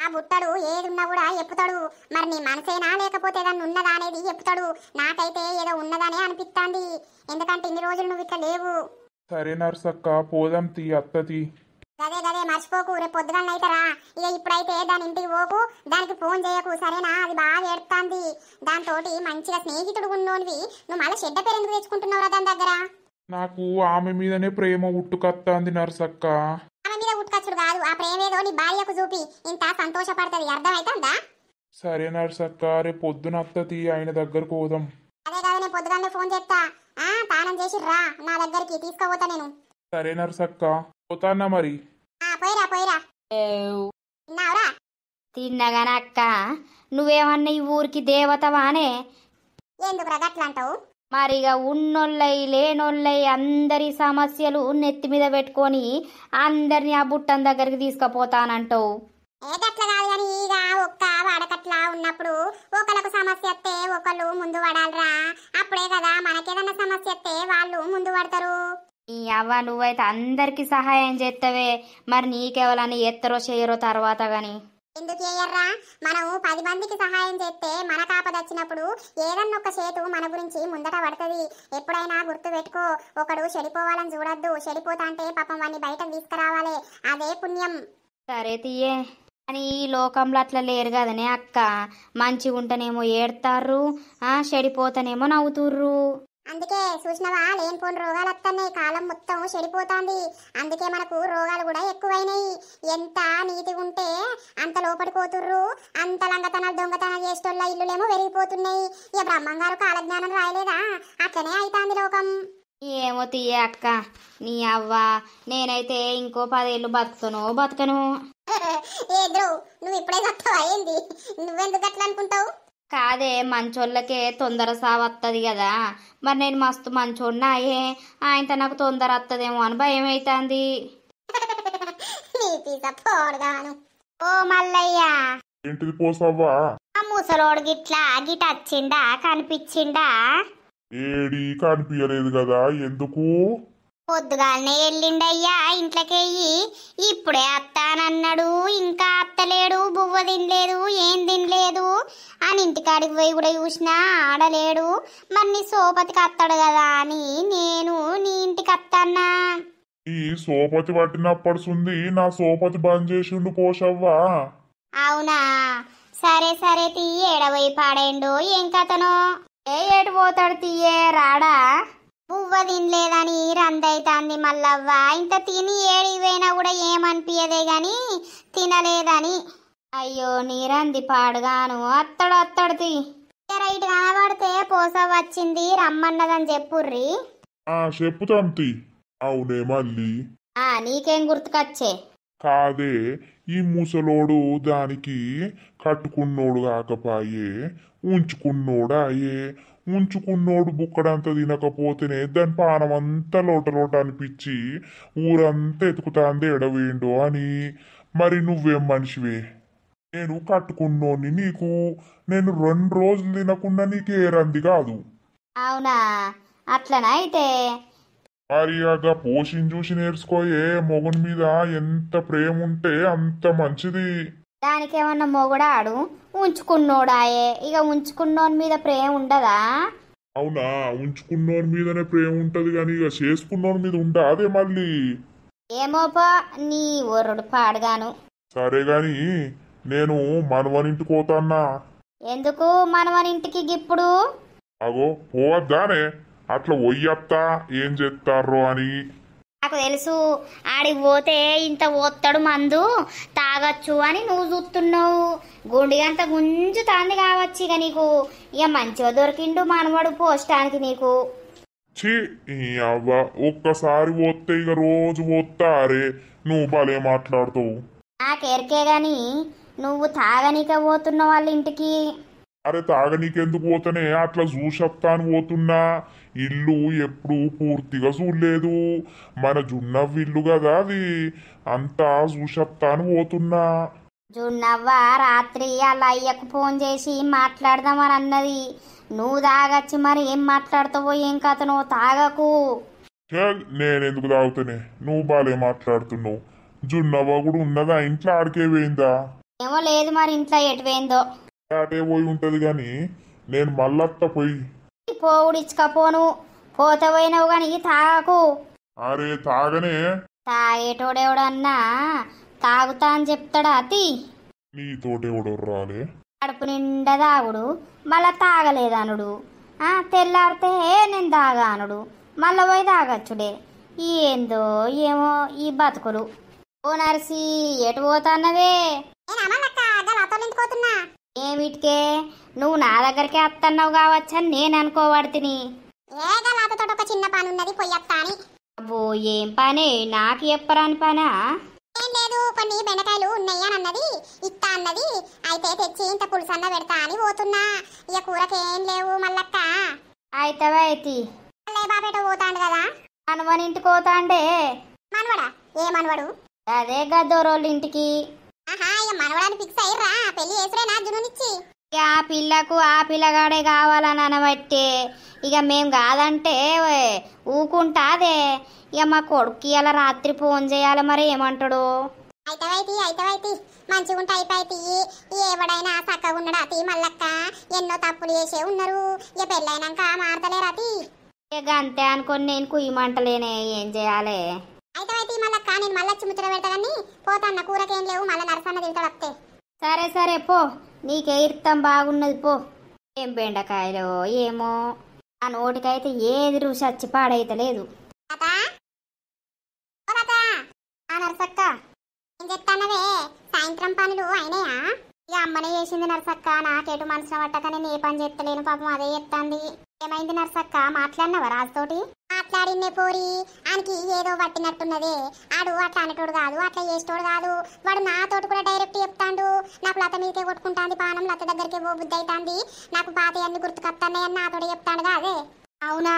ఆ బుట్టడు ఏది ఉన్నా కూడా చెప్పుతాడు. మరి నీ మనసేనా లేకపోతే ఏదన్నా ఉన్నదా అనేది చెప్తాడు. నాకైతే ఏదో ఉన్నదనే అనిపిస్తుంది, ఎందుకంటే ఇన్ని రోజులు నువ్వు ఇట్లా లేవు. సరే నర్సక్క, పోదాం తీ అత్తది. గదే గదే మర్చిపోకు, రేపు పొద్దుగాల అయితే రా. ఇక ఇప్పుడైతే దాని ఇంటికి పోకు, దానికి ఫోన్ చేయకు సరేనా? అది బాగా ఏడుతుంది. దాంతోటి మంచిగా స్నేహితుడు ఉన్నోనివి నువ్వు మళ్ళీ చెడ్డ పేరు ఎందుకు తెచ్చుకుంటున్నావురా దాని దగ్గర? నాకు ఆమె మీదనే ప్రేమ ఉట్టుకత్తాంది నర్సక్క. ఆమె మీద ఉట్టుకచ్చుడు కాదు, ఆ ప్రేమేదో నీ భార్యకు చూపి ఇంత సంతోషపడుతుంది, అర్థమైతుందా? సరే నర్సక్క, రేపు పొద్దున అత్తది ఆయన దగ్గరకు పోదాం. అదే కదా, నేను పొద్దుగానే ఫోన్ చేస్తా. తానం చేసి రా నా దగ్గరికి, తీసుకుపోతా నేను. సరే నర్సక్క, పోతాన్నా మరి. పోయిరా పోయిరా. తిన్నావురా? తిన్నగానే అక్క, నువ్వేమన్నా ఈ ఊరికి దేవతవానే? ఎందుకు రగట్లు అంటావు? మరిగా ఉన్నోళ్ళై లేనోళ్ళై అందరి సమస్యలు నెత్తి మీద పెట్టుకొని అందరిని ఆ బుట్టం దగ్గరికి తీసుకుపోతానంటావు. ఏదట్లా కాదు కానీ ఇక ఒక్క వాడకట్లా ఉన్నప్పుడు ఒకళ్ళకు సమస్య వస్తే ఒకళ్ళు ముందు పడాలరా. అప్పుడే కదా మనకేదన్నా సమస్య వస్తే వాళ్ళు ముందు పడతారు. ఈ అవ్వ నువ్వైతే అందరికి సహాయం చేస్తావే, మరి నీకెవలని ఎత్తరో చేయరో తర్వాత గాని. ఎందుకు చేయర్రా? మనం 10 మందికి సహాయం చేస్తే మన కాపద వచ్చినప్పుడు ఏదన్నా ఒక చేతు మన గురించి ముందట పడుతుంది. ఎప్పుడైనా గుర్తు పెట్టుకో, ఒకడు చెడిపోవాలని చూడొద్దు. చెడిపోతా అంటే పాపం వాడిని బయటకు తీసుకురావాలి, అదే పుణ్యం. సరే తీయే, కానీ ఈ లోకంలో అట్లా లేరు కదనే అక్క. మంచిగా ఉంటేనేమో ఏడతారు, చెడిపోతానేమో నవ్వుతుర్రు. అందుకే చూసినవా లేనిపోని రోగాలు వస్తున్నాయి, కాలం మొత్తం చెడిపోతాంది. అందుకే మనకు రోగాలు కూడా ఎక్కువైనాయి. ఎంత నీతిగా ఉంటే అంత లోపడిపోతుర్రు, అంత లంగతనాలు దొంగతనాలు చేసేటోళ్ళ ఇల్లులేమో పెరిగిపోతున్నాయి. ఇక బ్రహ్మంగారు కాలజ్ఞానం రాయలేదా? అట్లనే అవుతాంది లోకం. ఏమో తీయే అక్క, నీ అవ్వ నేనైతే ఇంకో 10 ఏళ్ళు బతకను. ఏదో నువ్వు ఇప్పుడే చెప్తావా ఏంది? నువ్వెందుకు అట్లా అనుకుంటావు? కాదే, మంచోళ్ళకే తొందర సావత్తది కదా. మరి నేను మస్తు మంచోన్నాయే, ఆయనతో నాకు తొందర వత్తదేమో అని భయం అవుతుంది. ఓ మల్లయ్య, ఏంటిది పోసవ్వా? ఆ ముసలోడు గిట్లా గిట వచ్చిండా, కనిపించిండా? ఏడి కనిపించలేదు కదా, ఎందుకు? పొద్దుగాలనే వెళ్ళిండయ్యా ఇంట్లోకెయ్యి. ఇప్పుడే అత్తానన్నాడు, ఇంకా అత్తలేడు. బువ్వ తినలేదు, ఏం తినలేదు అని ఇంటికాడికి పోయి కూడా చూసినా ఆడలేడు. మరి నీ సోపతికి అత్తాడు కదా అని నేను నీ ఇంటికి అత్తన్నా. ఈ సోపతి పట్టినప్పడుసుంది, నా సోపతి బంద్ చేసిండు పోసవ్వా. అవునా? సరే సరే తీయి, ఏడవై పాడేండు ఏం కథనో. ఏటు పోతాడు తీయే, రాడా? పువ్వ తినలేదని రందైతాంది మల్లవ్వ. ఇంత తిని ఏడిపోయినా కూడా ఏమనిపించదే గాని తినలేదని. అయ్యో నీ రంది పాడుగాను అత్తడు రైట్ కనబడితే పోస వచ్చింది రమ్మన్నదని చెప్పుర్రి. చెప్పుతాంతి. అవునే మళ్ళీ నీకేం గుర్తుకొచ్చే? కాదే, ఈ ముసలోడు దానికి కట్టుకున్నోడు కాకపాయే, ఉంచుకున్నోడాయే. ఉంచుకున్నోడు బుక్కడంతా తినకపోతేనే దాని పానం అంతా లోట అనిపించి ఊరంతా ఎతుకుతాంది ఎడవేండో అని. మరి నువ్వేం మనిషివే? నేను కట్టుకున్నోని నీకు నేను 2 రోజులు తినకుండా నీకు ఏ రంది కాదు. అవునా, అట్లనా అయితే? మరి అగా పోషిని చూసి నేర్చుకోయే. మొగుని మీద ఎంత ప్రేమ ఉంటే అంత మంచిది. దానికేమన్నా మొగుడాడు? ఉంచుకున్నోడాయే, ఇక ఉంచుకున్నోని మీద ప్రేమ ఉండదా? అవునా, ఉంచుకున్నోని మీదనే ప్రేమ ఉంటది కానీ ఇక చేసుకున్నోని మీద ఉండా అదే మళ్ళీ. ఏమోపా నీ ఒర్రుడు పాడుగాను. సరే గాని నేను మనవనింటికి పోతాన్నా. ఎందుకు మనవనింటికి గిప్పుడు? అగో పోవద్దానే, అట్లా ఒయ్యత్తా ఏం చేస్తారో అని. నాకు తెలుసు, ఆడికి పోతే ఇంత ఒత్తడు మందు తాగొచ్చు అని నువ్వు చూస్తున్నావు. గుండిగంత గుంజుతాంది కావచ్చు ఇక నీకు. ఇక మంచిగా దొరికిండు మనవడు పోస్టానికి నీకు. ఛీ, ఈ అవ్వ ఒక్కసారి పోతే ఇక రోజు పోతారే. నువ్వు భలే మాట్లాడుతావు. నాకెరికే గాని నువ్వు తాగనిక పోతున్న వాళ్ళ ఇంటికి. అరే తాగనీకెందుకు పోతేనే అట్లా చూసప్తాను పోతున్నా. ఇల్లు ఎప్పుడు పూర్తిగా చూడలేదు. మన జున్నవ్విల్లు కదా అది, అంతా చూసప్తాను పోతున్నా. జున్నవ్వ రాత్రి అలా అయ్యకు ఫోన్ చేసి మాట్లాడదామని అన్నది. నువ్వు తాగచ్చి మరి ఏం మాట్లాడతావో ఏం కథనో. తాగకు. నేనెందుకు తాగుతానే? నువ్వు బాలే మాట్లాడుతున్నావు. జున్నవ్వ కూడా ఉన్నదా ఇంట్లో? ఆడికే పోయిందా? ఏమో లేదు, మరి ఇంట్లో ఎటు పోయిందో. అటే పోయి ఉంటది గాని నేను మళ్ళత్త పోయి. పోవుడిచ్చుకపోను, పోతే పోయినావు గాని తాగకు. అరే తాగనే. తాగేటోడెవడన్నా తాగుతా అని చెప్తాడా? అతి నీతోటెవడో రాలే. కడుపు నిండా తాగుడు, మళ్ళా తాగలేదనుడు. తెల్లారితే నేను తాగానుడు, మళ్ళా పోయి తాగచ్చుడే. ఏందో ఏమో ఈ బతుకులు. ఓ నర్సి, ఎటు పోతాన్నవే? ఏమిటికే? నువ్వు నా దగ్గరికే వస్తున్నావు కావచ్చని నేను అనుకోబడితిని. ఒక చిన్న పని ఉన్నది పొయ్యత్తాని. అబ్బో ఏం పని? నాకు చెప్పరాని పనా? ఏం లేదు, కొన్ని బెండకాయలు ఉన్నాయి అని అన్నది, ఇత్తా అన్నది. అయితే తెచ్చి ఇంత పులుసన్న పెడతా అని పోతున్నా. ఇక కూరకేం లేవు మల్లక్క. అయితే అయితే బాబేట పోతాండు కదా. మనవని ఇంటికి పోతాండే. మనవడా? ఏ మనవడు? అదే గద్దోరోళ్ళ ఇంటికి. ఆహా, ఇక మనవడాన్ని ఫిక్స్ అయ్యరా? పెళ్లి చేసిరేనా జునునిచ్చి? ఇక ఆ పిల్లకు ఆ పిల్లగాడే కావాలని అనబట్టే. ఇక మేం కాదంటే ఊకుంటాదే. ఇక మా కొడుకు ఇలా రాత్రి ఫోన్ చేయాలి, మరి ఏమంటాడు? అయితవైతి మంచిగుంటే అయిపోయి. ఎవడైనా చక్కగా ఉన్నాడు అతి మల్లక్క. ఎన్నో తప్పులు చేసే ఉన్నారు. ఇక పెళ్ళైనాక మారతలేరతి. ఇక అంతే అనుకొని నేను కుయ్యమంటలేనే, ఏం చేయాలి? అయితవైతి మల్లక్క, నేను మళ్ళీ ముచ్చట పెడతా కానీ పోతాన్న. కూరకేం లేవు, మళ్ళీ నరసన్న తింటాడు వస్తే. సరే పో, నీకే ఇర్తం బాగున్నది పో. ఏం బెండకాయలు ఏమో, ఆ నోటికైతే ఏది రుచి వచ్చి పాడైతలేదు. నరసక్క, ఏం చెప్తానవే? సాయంత్రం పనులు అయినాయా? ఇక అమ్మనే చేసింది నరసక్క. నాకేటు మనసున పట్టక నేను ఏ పని చెప్తలేను. పాపం అదే చెప్తాంది. ఏమైంది నరసక్క? మాట్లాడినవా రాజుతోటి? మాట్లాడినే పోరి. ఆయనకి ఏదో పట్టినట్టున్నదే. ఆడు అట్లా అనేటోడు కాదు, అట్లా చేసేటోడు కాదు. వాడు నాతోటి కూడా డైరెక్ట్ చెప్తాండు. నాకు లత మీదకే కొట్టుకుంటాంది పానం, లత దగ్గరికి పో బుద్ధి అవుతాంది, నాకు పాత అన్ని గుర్తుకొస్తాయి నాతోటి చెప్తాడు కాదే. అవునా?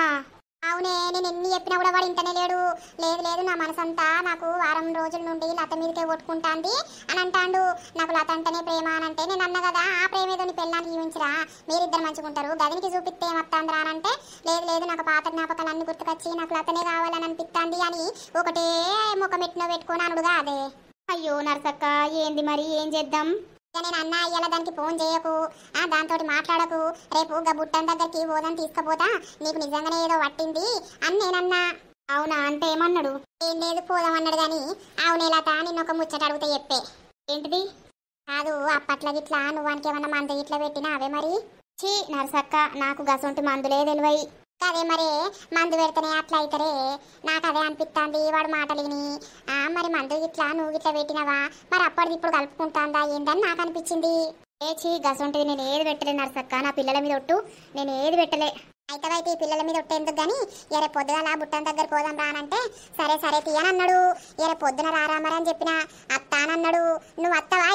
అవునే, నేను ఎన్ని చెప్పినా కూడా వాడు ఇంటనే లేడు. లేదు నా మనసంతా నాకు వారం రోజుల నుండి లత మీదకే కొట్టుకుంటాంది అని అంటాడు. నాకు లత అంటేనే ప్రేమ అని అంటే నేను అన్న కదా, ఆ ప్రేమ ఏదో నీ పెళ్ళాన్ని జీవించరా, మీరిద్దరు మంచుకుంటారు, గదినికి చూపిస్తే ఏమత్తాందిరా అని అంటే లేదు నాకు పాత జ్ఞాపకాలు అన్ని గుర్తుకొచ్చి నాకు లతనే కావాలని అనిపిస్తాంది అని ఒకటే ముఖమెట్టినో పెట్టుకొని అనుడుగా అదే. అయ్యో నరసక్క, ఏంది మరి? ఏం చేద్దాం? నేను అన్న అయ్యాల దానికి ఫోన్ చేయకు, దాంతో మాట్లాడకు. రేపు బుట్టన్ దగ్గరికి పోదని తీసుకుపోతా, నీకు నిజంగానే ఏదో పట్టింది అని నేనన్నా. అవునా? అంటే ఏమన్నాడు? ఏం లేదు పోదామన్నాడు గాని. అవునే లత, నిన్న ఒక ముచ్చట అడిగితే చెప్పే. ఏంటిది? కాదు, అప్పట్లో గిట్లా నువ్వానికి ఏమన్నా మందు గిట్లా పెట్టినా అవే మరి? చీ నరసక్క, నాకు గసొంటి మందులే తెలివై. అదే మరి మందు పెడితేనే అట్లా అవుతారే. నాకు అదే అనిపిస్తుంది వాడు మాటలిని. మరి మందు ఇట్లా నువ్వు ఇట్లా పెట్టినవా, మరి అప్పటిది ఇప్పుడు కలుపుకుంటాందా ఏందని నాకు అనిపించింది. ఏచి గసంటుంది, నేను ఏది పెట్టలే నర్సక్క. నా పిల్లల మీద ఒట్టు, నేను ఏది పెట్టలే. అయితే ఈ పిల్లల మీద ఒట్టు ఎందుకు గాని, ఎరే పొద్దున బుట్టం దగ్గర పోదాం రానంటే సరే సరే తీయనన్నాడు. ఎరే పొద్దున రారా మరి అని చెప్పిన అత్తానన్నాడు. నువ్వు అత్తవా?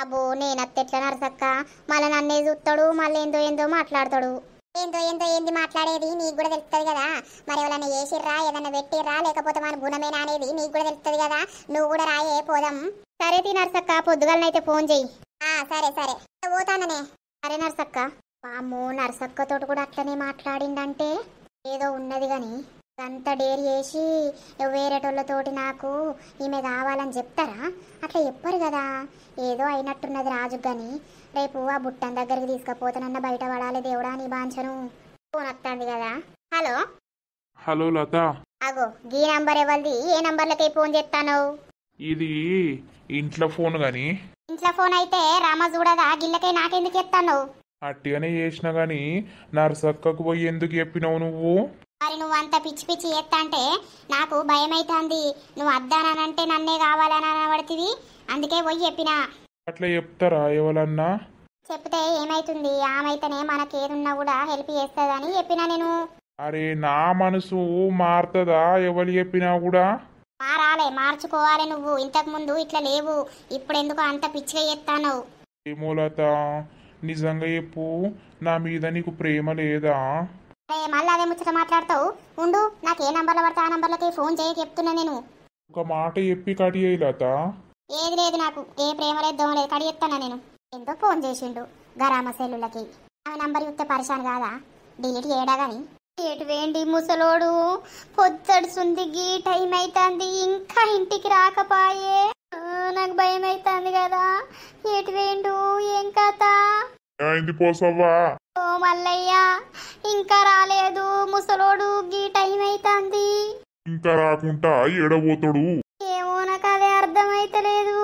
అబ్బో నేను అత్త ఎట్లా నర్సక్క, మళ్ళీ నన్నే చూస్తాడు, మళ్ళీ ఏందో ఏందో మాట్లాడతాడు. ఏంది మాట్లాడేది నీకు కూడా తెలుస్తుంది కదా. మరి ఎవరన్నా చేసిర్రా, ఏదన్నా పెట్టిర్రా, లేకపోతే మన గుణమేనా అనేది నీకు కూడా తెలుస్తుంది కదా. నువ్వు కూడా రాయే పోదాం. సరే తీ నర్సక్క, పొద్దుగాలనైతే ఫోన్ చెయ్యి. సరే సరే పోతాననే. సరే నర్సక్క. అమ్మో నర్సక్కతో కూడా అట్లనే మాట్లాడిందంటే ఏదో ఉన్నది గాని అంత డేర్ చేసి వేరేటోళ్ళతోటి నాకు ఈమె కావాలని చెప్తారా? అట్లా చెప్పరు కదా. ఏదో అయినట్టున్నది రాజు గాని. రేపు ఆ బుట్టం దగ్గరికి తీసుకుపోతానన్న బయట పడాలి దేవుడా నీ బాంచను. ఫోన్ వస్తుంది కదా. హలో హలో లత, అగో గీ నంబర్ ఎవరిది? ఏ నంబర్లకి ఫోన్ చేస్తాను? ఇది ఇంట్లో ఫోన్ గాని. ఇంట్లో ఫోన్ అయితే రామ చూడగా గిల్లకై నాకెందుకు చెప్తాను? అట్టిగానే చేసినా గాని నర్సక్కకు పోయి ఎందుకు చెప్పినావు నువ్వు? మరి నువ్వు అంత పిచ్చి పిచ్చి చేస్తా అంటే నాకు భయం అవుతుంది. నువ్వు అద్దానంటే నన్నే కావాలని అనబడుతుంది, అందుకే పోయి చెప్పినా. అట్లా చెప్తారా ఎవరన్నా? చెప్తే ఏమైతుంది? ఆమైతేనే మనకేదున్నా కూడా హెల్ప్ చేస్తుందని చెప్పినా నేను. అరే నా మనసు మారుతుందా ఎవరు చెప్పినా కూడా? మారాలే, మార్చుకోవాలి. నువ్వు ఇంతకు ముందు ఇట్లా లేవు, ఇప్పుడు ఎందుకు అంత పిచ్చిగా చేస్తాను? ఏమో లత, నిజంగా చెప్పు, నా మీద నీకు ప్రేమ లేదా? మళ్ళీ అదే ముచ్చట మాట్లాడతావు. ఉండు, నాకు ఏ నంబర్లో పడితే ఆ నంబర్లకి ఫోన్ చేయక చెప్తున్నా నేను. ఒక మాట చెప్పి కట్ చేయి లత. ఏది లేదు, నాకు ఏ ప్రేమ లేదు దోమ లేదు, కడి చెప్తానా నేను. ఎంతో ఫోన్ చేసిండు గరామ సెల్లులకి. ఆమె నంబర్ చూస్తే పరిశాన్ కాదా? డిలీట్ చేయడా గాని. ఎటు వేండి ముసలోడు, పొద్దడుసుంది, గీ టైం అవుతుంది, ఇంకా ఇంటికి రాకపాయే. నాకు భయం అవుతుంది కదా. ఎటు వేండు, ఏం కథ? ఏమైంది పోసవ్వా? ఓ మల్లయ్య, ఇంకా రాలేదు ముసలోడు, గీ టైం అవుతుంది. ఇంకా రాకుండా ఏడబోతాడు? ఏమో నాకు అదే అర్థమైతలేదు.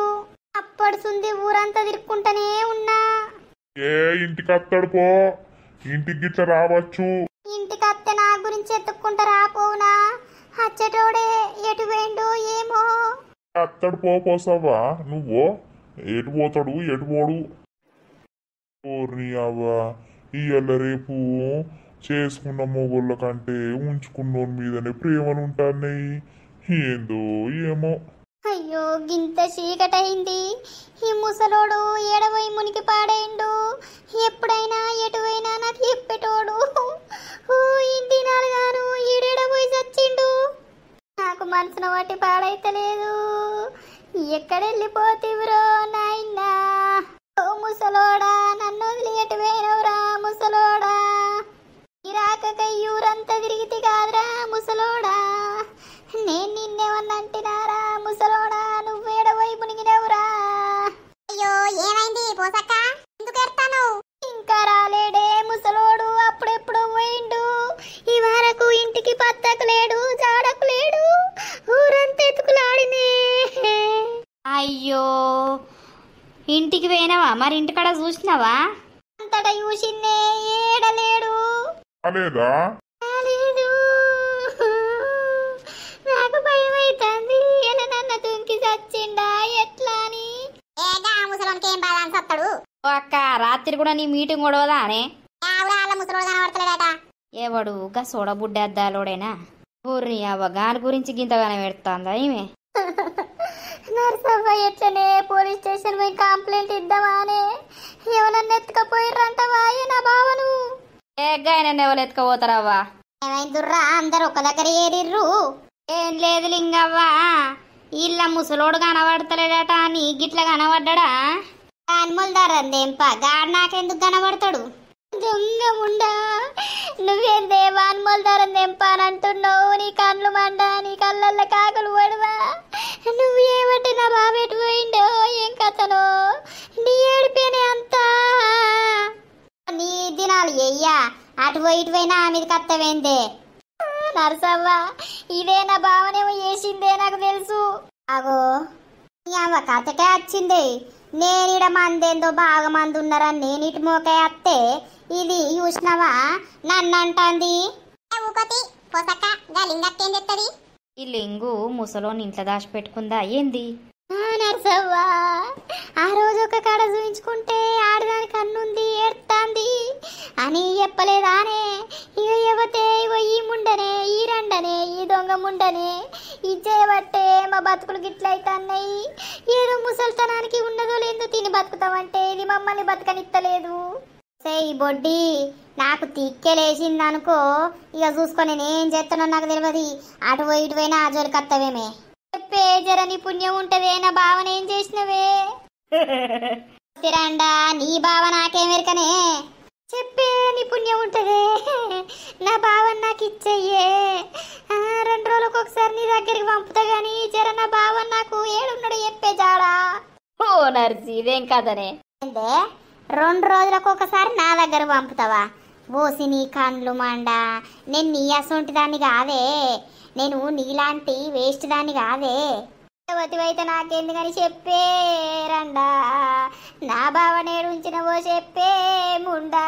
అప్పడుసుంది ఊరంతా తిరుక్కుంటూనే ఉన్నా. ఇంటికి వస్తాడు పో, ఇంటికి గిట్ల రావచ్చు. ఇంటికి అత్తే నా గురించి ఎత్తుక్కుంటా రాపోవునా? అచ్చటోడే ఎటు వేండు ఏమో. వస్తాడు పోసవ్వా. నువ్వు ఎటు పోతాడు ఎటు పోడు? ఓర్ని అవ్వా, ఇయ్యాల రేపు చేసుకున్న మొగోళ్ళ కంటే ఉంచుకున్నోని మీదనే ప్రేమలు ఉంటాయి. ఏందో ఏమో. అయ్యో గింత చీకటైంది. ఈ ముసలోడు ఎడవై మునికి పాడైండు. ఎప్పుడైనా ఎటువైనా నాకు చెప్పేటోడు. ఇంటి నాలుగాను ఈడెడపోయి చచ్చిండు. నాకు మనసున వాటి పాడైతలేదు. ఎక్కడెళ్ళిపోతివ్రో నాయనా? ఓ ముసలోడా, నన్ను వదిలి ఎటువైనవురా ముసలోడా? ఇరాకయ్యూరంతా తిరిగితే కాదురా ముసలోడా. నేను నిన్నేమన్నా అంటున్నారా ముసలోడా? నువ్వేడవై మునిగినవురా? అయ్యో ఏమైంది పోసక్క, ఎందుకు ఎడతాను? ఇంకా రాలేడే ముసలోడు, అప్పుడెప్పుడు పోయిండు. ఈ వరకు ఇంటికి పత్తకు లేడు, జాడకు లేడు, ఊరంతా ఎత్తుకులాడినే. అయ్యో, ఇంటికి పోయినావా? మరి ఇంటికాడ చూసినావా? అంతటా చూసిందే, ఏడలేడు. అలేదా? లేదు, నాకు భయం అవుతుంది. ఎలా నన్ను దుంకి చచ్చిండా ఎట్లా అని. ముసలోనికి ఏం బాధ అని సత్తాడు? అక్క, రాత్రి కూడా నీ మీటింగ్ గొడవదా అనే? ముసలోడు కనబడతలేడట. ఎవడు గా సోడబుడ్డేద్దాలోడేనా? ఊర్ని అవ్వ గాని గురించి గింతగానే పెడతాందా ఈమె? నర్సవ్వ ఎట్లనే పోలీస్ స్టేషన్ పోయి కంప్లైంట్ ఇద్దామానే. ఎవరన్నా ఎత్తుకపోయిర్రంటవా నా బావను? ఏగాయన ఎవరు ఎత్తుకపోతారవ్వా? ఏమైందిర్రా, అందరు ఒక దగ్గర ఏరిర్రు? ఏం లేదు లింగవ్వా, ఇళ్ళ ముసలోడు కనబడతలేడట, నీ గిట్ల కనబడ్డా? అన్ముల్దారందేంప గాడు నాకెందుకు కనబడతాడు? దొంగ ముండా, నువ్వేం దేవాన్మూలధారందేంప అని అంటున్నావు? నీ కళ్ళు మండ, నీ కళ్ళల్లో కాకులు పడవా? నువ్వు ఏమంటే నా బాబు ఎటు పోయిండో ఏం కథనో? నీ ఏడిపోయినా అంతా నీ దినాలు ఎయ్యా. అటు పోయి ఇటు పోయినా మీది కత్తవేందే? నరసవ్వ, ఇదే నా భావనేమో చేసిందే నాకు తెలుసు. అగో నీ అవ్వ కథకే వచ్చింది. నేనిడ మందేందో బాగా మంది ఉన్నారని నేను ఇటు మోకే అత్తే ఇది చూసినవా నన్ను అంటాంది. ఊకోతి పోసక్క గా లింగక్క ఏం చెప్తుంది ఈ లింగు ముసలోని ఇంట్లో దాచిపెట్టుకుందా ఏంది? నర్సవ్వా ఆ రోజు ఒక కాడ చూయించుకుంటే ఆడదానికి అన్నుంది ఏడుతాంది అని చెప్పలేదానే. ఇక ఎవతే ఇగో ఈ ముండనే ఈ రండనే ఈ దొంగ ముండనే ఇచ్చేయబట్టే మా బతుకులు గిట్లయితన్నాయి. ఏదో ముసల్తనానికి ఉన్నదో లేదో తిని బతుకుతామంటే ఇది మమ్మల్ని బతకనిత్తలేదు. ఈ బొడ్డి నాకు తిక్కెలేసిందనుకో ఇక చూసుకొని నేనేం చేస్తానో నాకు తెలియదు. అటు పోయి ఇటు పోయినా ఆ జోలికి వస్తావేమే. చెప్పే జర నీ పుణ్యం ఉంటదే నా భావన ఏం చేసినవే తిరండా నీ బావ నాకేమెరకనే. చెప్పే నీ పుణ్యం ఉంటదే నా భావన నాకు ఇచ్చయ్యే. 2 రోజులకు ఒకసారి నీ దగ్గరికి పంపుతా గాని జర నా భావన నాకు ఏడున్నాడు చెప్పే జాడా. ఓ నర్సి ఇదేం కదనే. 2 రోజులకు ఒకసారి నా దగ్గర పంపుతావా? ఓసి నీ కండ్లు మండ. నేను నీ అసొంటి దాన్ని కాదే, నేను నీలాంటి వేస్ట్ దాన్ని కాదే. అయితే నాకేంది కానీ చెప్పే రండా నా బావ నేడుంచినవో చెప్పే ముండా.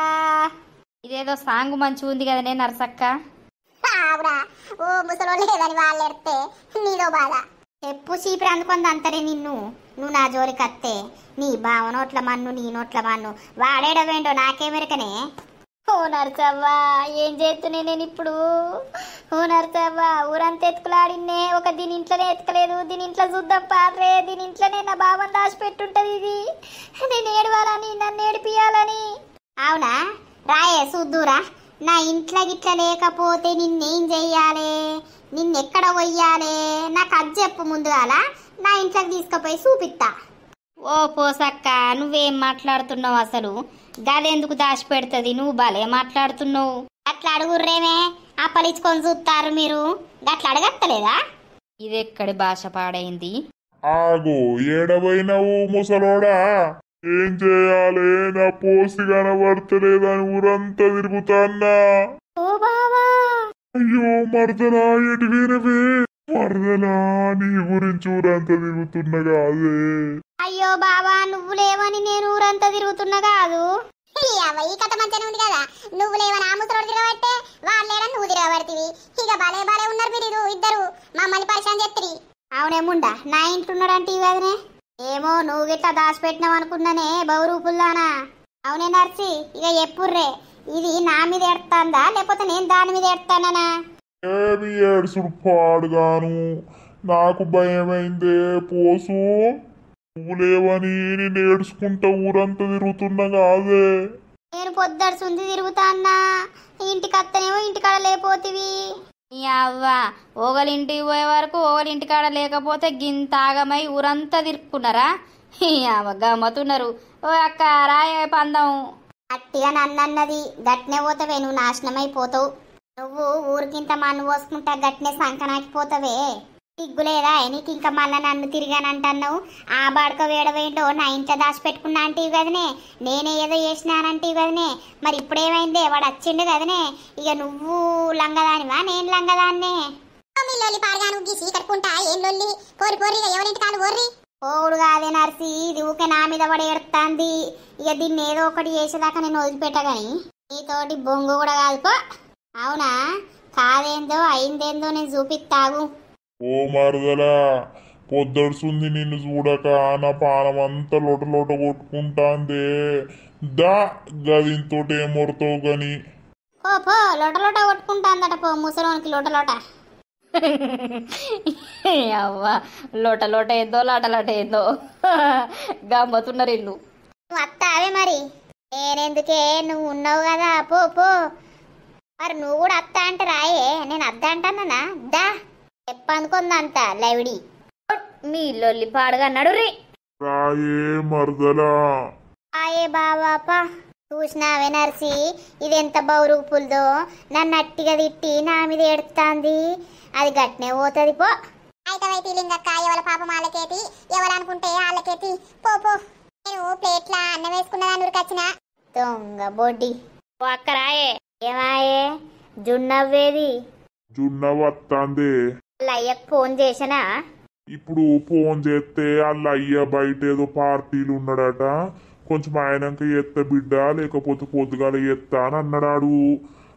ఇదేదో సాంగ్ మంచిగా ఉంది కదనే నర్సక్క. ఓ ముసలో లేదని వాళ్ళు ఎడితే నీదో బాధ. చెప్పు చీపురు అందుకుంది అంతనే నువ్వు నా జోలికి అత్తే నీ బావ నోట్ల మన్ను నీ నోట్ల మన్ను వాడేడవేండో నాకేమెరకనే. ఓ నర్సవ్వా ఏం చేస్తున్నా నేను ఇప్పుడు? ఓ నర్సవ్వా ఊరంతా ఎత్తుకులాడినే ఒక దీని ఇంట్లోనే ఎత్తుకలేదు. దీని ఇంట్లో చూద్దాం పార్రే, దీని ఇంట్లోనే నా బావని దాచిపెట్టుంటది. ఇది నేను ఏడవాలని నన్ను ఏడిపియాలని. అవునా రాయే చూద్దురా. నా ఇంట్లో గిట్ల లేకపోతే నిన్నేం చెయ్యాలి, నిన్నెక్కడ పోయ్యాలి నాకు అది చెప్పు ముందుగాల. నా ఇంట్లోకి తీసుకుపోయి చూపిస్తా. ఓ పోసక్క నువ్వేం మాట్లాడుతున్నావు అసలు? గదెందుకు దాచిపెడుతుంది? నువ్వు భలే మాట్లాడుతున్నావు. అట్లా అడుగుర్రేమే అప్పలించుకొని చూస్తారు మీరు. గట్లా అడగత్తలేదా? ఇదెక్కడి భాష పాడైంది? ఆగు ఏడబోయినవు ముసలోడా? ఏం చేయాలి? నా పోసి కనబడతలేదని ఊరంతా తిరుగుతాన్నా. ఓ బావా అయ్యో మర్దనా ఎటు వినవే? మర్దనా నీ గురించి ఊరంతా తిరుగుతున్నా కాదే. అయ్యో బావా నువ్వు లేవని నేను ఊరంతా తిరుగుతున్నా కాదు. ఈ కథ మంచిగానే ఉంది కదా. నువ్వు లేవని ఆ ముసలోడు తిరగబట్టే వాళ్ళు లేవని నువ్వు తిరగబడితివి. ఇక భలే భలే ఉన్నారు మీరు ఇద్దరు మమ్మల్ని పరిశాన్ చేస్తారు. అవునేముండా నా ఇంట్లో ఉన్నాడంటే ఇవదనే ఏమో నువ్వు గిట్లా దాచిపెట్టినావు అనుకున్నానే బహురూపుల్లానా. అవునే నర్సి ఇక ఎప్పుర్రే ఇది నా మీద ఎడతాందా లేకపోతే నేను దాని మీద ఎడతానా? ఏమి ఏడుసుడు పాడుగాను, నాకు భయమైందే పోసు. నువ్వు లేవని నేను ఏడుచుకుంటా ఊరంతా తిరుగుతున్నా కాదే. నేను పొద్దడుచుంది తిరుగుతాన్నా, ఇంటికి అత్తనేమో ఇంటికాడ లేపోతివి. నీ అవ్వ ఓగలింటికి పోయే వరకు ఓగలింటికాడ లేకపోతే గింతాగమై ఊరంతా తిరుక్కున్నారా? అవ్వ గమ్మతున్నారు. ఓ అక్క రాయ పందం. గట్టిగా నన్నన్నది గట్నే పోతావే నువ్వు నాశనమైపోతావు. నువ్వు ఊరికింత మన్ను పోసుకుంటా గట్నే సంకనాకిపోతావే. సిగ్గులేదా నీకు? ఇంకా మళ్ళా నన్ను తిరిగానంటున్నావు. ఆ బాడక వేడవేంటో నా ఇంట్లో దాచిపెట్టుకున్నా అంటివి కదనే, నేనే ఏదో చేసినానంటివి కదనే. మరి ఇప్పుడేమైందే? వాడు వచ్చిండు కదనే. ఇక నువ్వు లంగదానివా నేను లంగదాన్నే? పోవుడు కాదే నర్సి, ఇది ఊకే నా మీద పడి ఎడుతాంది. ఇక దీన్ని ఏదో ఒకటి చేసేదాకా నేను వదిలిపెట్టగాని నీతోటి బొంగు కూడా కాదుపో. అవునా కాదేందో అయిందేందో నేను చూపిస్తాగు. ఓ మరదలా పొద్దడుసుంది నిన్ను చూడక నా పానం అంతా లోట లోట కొట్టుకుంటాందే. దా గదింతోటి ఏమొడతావు గాని. పో లోట లోట కొట్టుకుంటాందట పో ముసలోనికి లోట లోట. అవ్వ లోట లోట ఏందో లాట లాట ఏందో గమ్మతున్నారు ఇల్లు. నువ్వు అత్తావే మరి నేనెందుకే, నువ్వు ఉన్నావు కదా పో పో. మరి నువ్వు కూడా అత్త అంటే రాయే, నేను అద్ద అంటానా? దా చెప్పనుకుందంత లవిడి. మీ ఇల్లు పాడుగా అన్నాడు రీ. రాయే మరదలా. ఆయే బావాపా చూసినావే నర్సి ఇదెంత బౌరూపులదో. నన్ను అట్టిగా తిట్టి నా మీద ఎడుతాంది. అది గట్నే పోతుంది పో. అయితే లింగక్క ఎవరి పాపం వాళ్ళకేటి, ఎవరనుకుంటే వాళ్ళకేటి. పో పో. నేను ప్లేట్లా అన్నం వేసుకున్నదాన్ని ఉరికొచ్చిన దొంగ బొడ్డి. ఓ అక్క రాయే. ఏమాయే జున్నవ్వేది? జున్న వత్తాందే. అయ్యకు ఫోన్ చేసినా? ఇప్పుడు ఫోన్ చేస్తే వాళ్ళ అయ్య బయట ఏదో పార్టీలు ఉన్నాడట. కొంచెం ఆయనక ఎత్త బిడ్డ లేకపోతే పొద్దుగాల ఎత్తా అని అన్నాడు.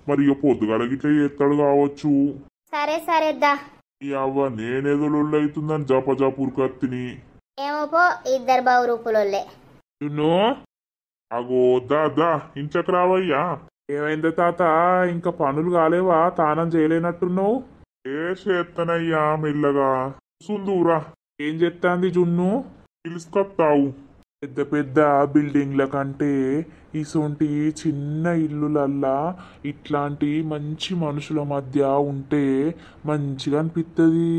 మరి ఇక పొద్దుగాల గిట్ల చేస్తాడు కావచ్చు. సరే సరేద్దా. ఈ అవ్వ నేనేదో లొల్లి అవుతుందని జపజాపూర్కత్తిని. ఏమో పో, ఇద్దరు బావు రూపులోళ్ళే. జున్ను అగో దా ఇంట్లోకి రావయ్యా. ఏమైంది తాత? ఇంకా పనులు కాలేవా? తానం చేయలేనట్టున్నావు. చేత్తనయ్యా మెల్లగా. సుందూరా ఏం చెప్తాంది జున్ను? పిలుసుకొత్తావు. పెద్ద పెద్ద బిల్డింగ్ల కంటే ఇసొంటి చిన్న ఇల్లులల్లా ఇట్లాంటి మంచి మనుషుల మధ్య ఉంటే మంచిగా అనిపిస్తుంది.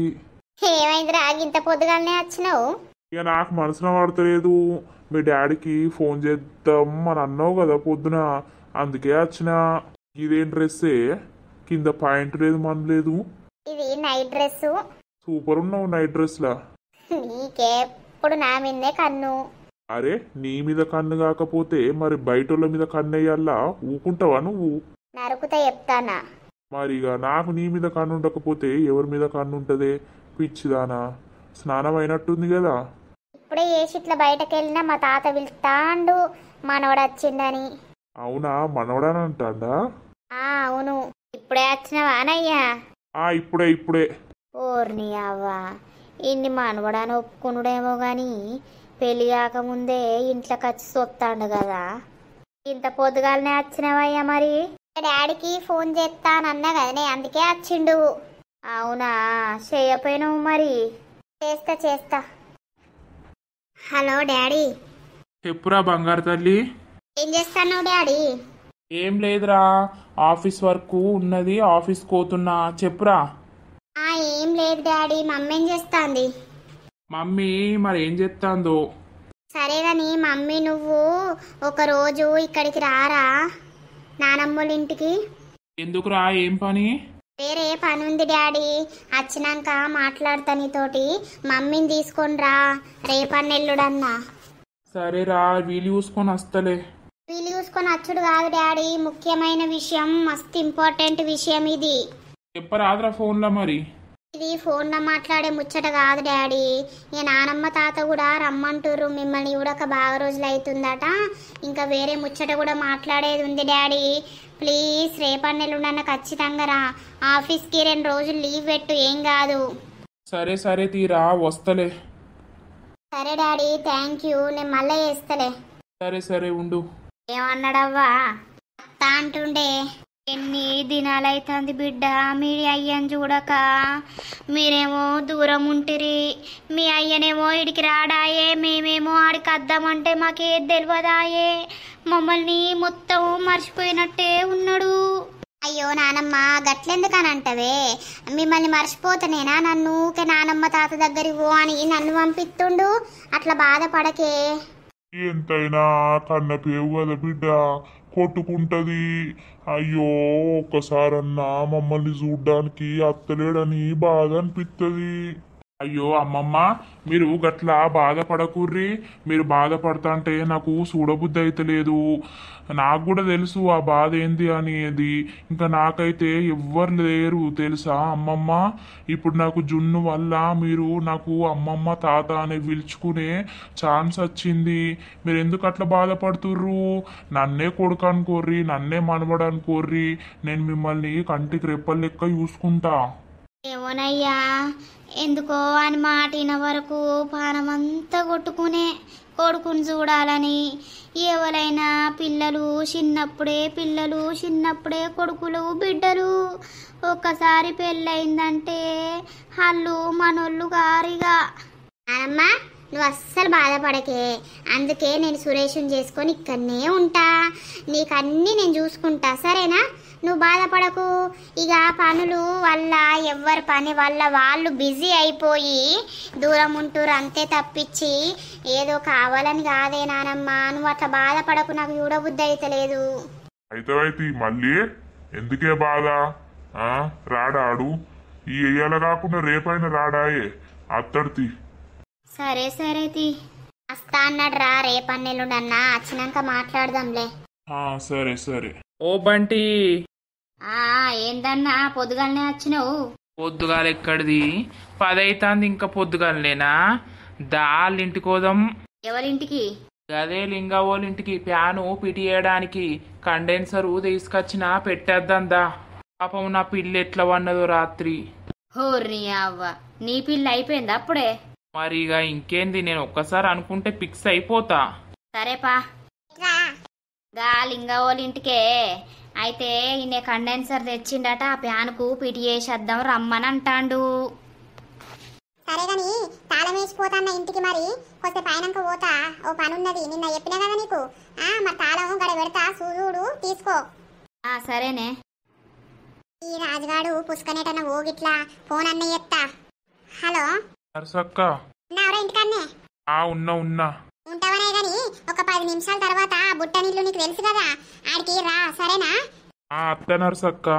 ఏమైందిరా ఇంత పొద్దుగానే వచ్చినావు? ఇక నాకు మనసున పడతలేదు. మీ డాడీకి ఫోన్ చేద్దాం అని అన్నావు కదా పొద్దున, అందుకే వచ్చిన. ఇదేం డ్రెస్సే, కింద పాయింట్ లేదు మన లేదు. ఇది నైట్ డ్రెస్. సూపర్ ఉన్నావు నైట్ డ్రెస్లా. నీకెప్పుడు నా మీదే కన్ను. అరే నీ మీద కన్ను కాకపోతే మరి బయటోళ్ళ మీద కన్ను వేయాలా? ఊకుంటావా నువ్వు? నరుకుతా చెప్తానా? మరిగా నాకు నీ మీద కన్ను ఉండకపోతే ఎవరి మీద కన్ను ఉంటదే పిచ్చిదానా? స్నానం అయినట్టుంది కదా. ఇప్పుడే ఏసి ఇట్లా బయటకు వెళ్ళినా మా తాత పిలుస్తాండు మనవడు వచ్చిందని. అవునా, మనవడాని అంటాడా? అవును. ఇప్పుడే వచ్చినవానయ్యా? ఇప్పుడే. ఓర్ని అవ్వా, ఇన్ని మనవడాని ఒప్పుకునుడేమో గాని పెళ్లి కాకముందే ఇంట్లోకి వచ్చి సొత్తాండు కదా. ఇంత పొద్దుగాలనే వచ్చినవయ్యా మరి? డాడీకి ఫోన్ చేస్తానన్నా కదనే, అందుకే వచ్చిండు. అవునా, చేయపోయినావు మరి? చేస్తా. Hello daddy. చెప్పురా బంగారు తల్లి. ఏం చేస్తాను డాడీ? ఏం లేదురా, ఆఫీస్ వర్క్ ఉన్నది, ఆఫీస్ పోతున్నా. చెప్పురా. ఏం లేదు డాడీ, మమ్మీ ఏం చేస్తాంది? మమ్మీ మరి ఏం చెప్తాందో. సరే గాని మమ్మీ నువ్వు ఒకరోజు ఇక్కడికి రారా నానమ్మోళ్ళ ఇంటికి. ఎందుకురా, ఏం పని? వేరే పని ఉంది డాడీ, వచ్చినాక మాట్లాడతా నీతోటి. మమ్మీని తీసుకొని రా రేపన్నెల్లుడన్నా. సరేరా, వీలు చూసుకొని వస్తలే. వీలు చూసుకొని వచ్చుడు కాదు డాడీ, ముఖ్యమైన విషయం, మస్తు ఇంపార్టెంట్ విషయం ఇది. చెప్పరాదురా ఫోన్లో మరి. ఇది ఫోన్లో మాట్లాడే ముచ్చట కాదు డాడీ. ఇక నానమ్మ తాత కూడా రమ్మంటుర్రు మిమ్మల్ని చూడక బాగా రోజులు అవుతుందట. ఇంకా వేరే ముచ్చట కూడా మాట్లాడేది ఉంది డాడీ. ప్లీజ్ రేపన్నెల్లుండన్న ఖచ్చితంగా రా. ఆఫీస్కి 2 రోజులు లీవ్ పెట్టు, ఏం కాదు. సరే తీరా వస్తలే. సరే డాడీ, థ్యాంక్ యూ. నేను మళ్ళీ చేస్తలే. సరే ఉండు. ఏమన్నాడవ్వా? అత్త అంటుండే. ఎన్ని దినాలైతుంది బిడ్డ మీ అయ్యని చూడక. మీరేమో దూరం ఉంటిరి, మీ అయ్యనేమో ఇడికి రాడాయే, మేమేమో ఆడికి వద్దామంటే మాకేది తెలియదాయే. మమ్మల్ని మొత్తం మర్చిపోయినట్టే ఉన్నాడు. అయ్యో నానమ్మ, గట్లెందుకని అంటవే? మిమ్మల్ని మర్చిపోతానేనా? నన్ను నానమ్మ తాత దగ్గరికి పో అని నన్ను పంపిస్తుండు. అట్లా బాధపడకే. ఎంతైనా కన్న పేవు కదా బిడ్డ, కొట్టుకుంటది. అయ్యో ఒక్కసారన్నా మమ్మల్ని చూడ్డానికి అత్తలేడని బాధ అనిపిస్తుంది. అయ్యో అమ్మమ్మ, మీరు గట్లా బాధపడకుర్రి. మీరు బాధపడతాంటే నాకు చూడబుద్ధి అయితే లేదు. నాకు కూడా తెలుసు ఆ బాధ ఏంది అనేది. ఇంకా నాకైతే ఎవ్వరు లేరు తెలుసా అమ్మమ్మ. ఇప్పుడు నాకు జున్ను వల్ల మీరు నాకు అమ్మమ్మ తాత అని పిలుచుకునే ఛాన్స్ వచ్చింది. మీరు ఎందుకు అట్లా బాధపడుతుర్రు? నన్నే కొడుకు అనుకోర్రి, నన్నే మనవడు అనుకోర్రి. నేను మిమ్మల్ని కంటికి రెప్పలు లెక్క చూసుకుంటా. ఏమోనయ్యా, ఎందుకో అని మాటిన వరకు పానమంతా కొట్టుకునే కొడుకుని చూడాలని. ఎవరైనా పిల్లలు చిన్నప్పుడే కొడుకులు బిడ్డలు. ఒక్కసారి పెళ్ళయిందంటే వాళ్ళు మనోళ్ళు గారిగా. నానమ్మ, నువ్వు అస్సలు బాధపడకే. అందుకే నేను సురేష్ని చేసుకొని ఇక్కడనే ఉంటా. నీకన్నీ నేను చూసుకుంటా, సరేనా? నువ్వు బాధపడకు. ఇక పనులు వల్ల ఎవరి పని వల్ల వాళ్ళు బిజీ అయిపోయి దూరం ఉంటురు అంతే తప్పించి ఏదో కావాలని కాదే నానమ్మ. నువ్వు అట్లా బాధపడకు, నాకు చూడబుద్ధి అయితే లేదు. అయితే మళ్ళీ ఎందుకే బాధ? రాడాడు ఈ ఎయ్యాల కాకుండా రేపైనా రాడాయే అత్తడితి. సరే తీ. వస్తా అన్నాడు రా రేపన్నెల్లుండన్నా, వచ్చినాక మాట్లాడదాంలే. సరే. ఓ బంటి, ఏందన్నా పొద్దుగాలనే వచ్చినావు? పొద్దుగాల ఎక్కడిది? 10 అవుతుంది, ఇంకా పొద్దుగాలనేనా? దాళ్ళింటికి పోదాం. ఎవరింటికి? అదే లింగవోలింటికి ప్యాను పిటియడానికి కండెన్సరు తీసుకొచ్చిన పెట్టేద్దందా. పాపం నా పిల్ల ఎట్లా వన్నదో రాత్రి. హోర్ని అవ్వ, నీ పిల్ల అయిపోయింది అప్పుడే? మరి ఇక ఇంకేంది, నేను ఒక్కసారి అనుకుంటే ఫిక్స్ అయిపోతా. సరేపా, గా లింగ వాళ్ళ ఇంటికే. అయితే ఈయన కండెన్సర్ తెచ్చిండట, ఆ ప్యాన్కు పిటి చేసేద్దాం రమ్మని అంటాండు. సరే గాని తాళం వేసిపోతాన్న ఇంటికి, మరి కొద్ది పైనంక పోతా. ఓ పని ఉన్నది, నిన్న చెప్పినా కదా నీకు. మరి తాళం గడ పెడతా, చూడు తీసుకో. సరేనే. ఈ రాజుగాడు పుష్కనేటన్న ఓగిట్లా ఫోన్ అన్న ఎత్తా. హలో నర్సక్క. ఉన్నావరా ఇంటికన్నే? ఉన్నా ఉంటావనే గాని ఒక 10 నిమిషాల తర్వాత బుట్ట నీళ్ళు నీకు తెలుసు కదా, ఆడికి రా సరేనా? అత్త నర్సక్క.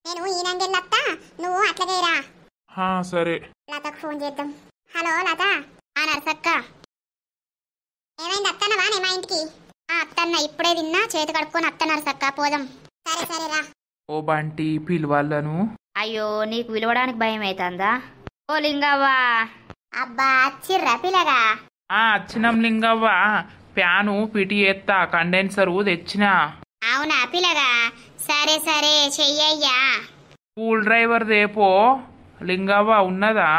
నేను ఈనంగెళ్ళత్తా, నువ్వు అట్లాగే రా. సరే. లతకు ఫోన్ చేద్దాం. హలో లత. నర్సక్క. ఏమైంది, అత్తన్నవా నే మా ఇంటికి? అత్తన్న ఇప్పుడే తిన్నా, చేతి కడుక్కొని అత్త నర్సక్క, పోదాం. సరే సరే రా. ఓ బంటి పిలువాళ్ళను. అయ్యో, నీకు విలువడానికి భయం అవుతుందా? ఓ లింగవ్వా. అబ్బా చిర్రా పిల్లగా. వచ్చినాం లింగవ్వ. ప్యాను పిటి ఎత్తా, కండెన్సరు తెచ్చినా. అవునా పిల్లగా? సరే సరే చెయ్యయ్యా. స్కూల్ డ్రైవర్ దేపో లింగవ్వ. ఉన్నదా?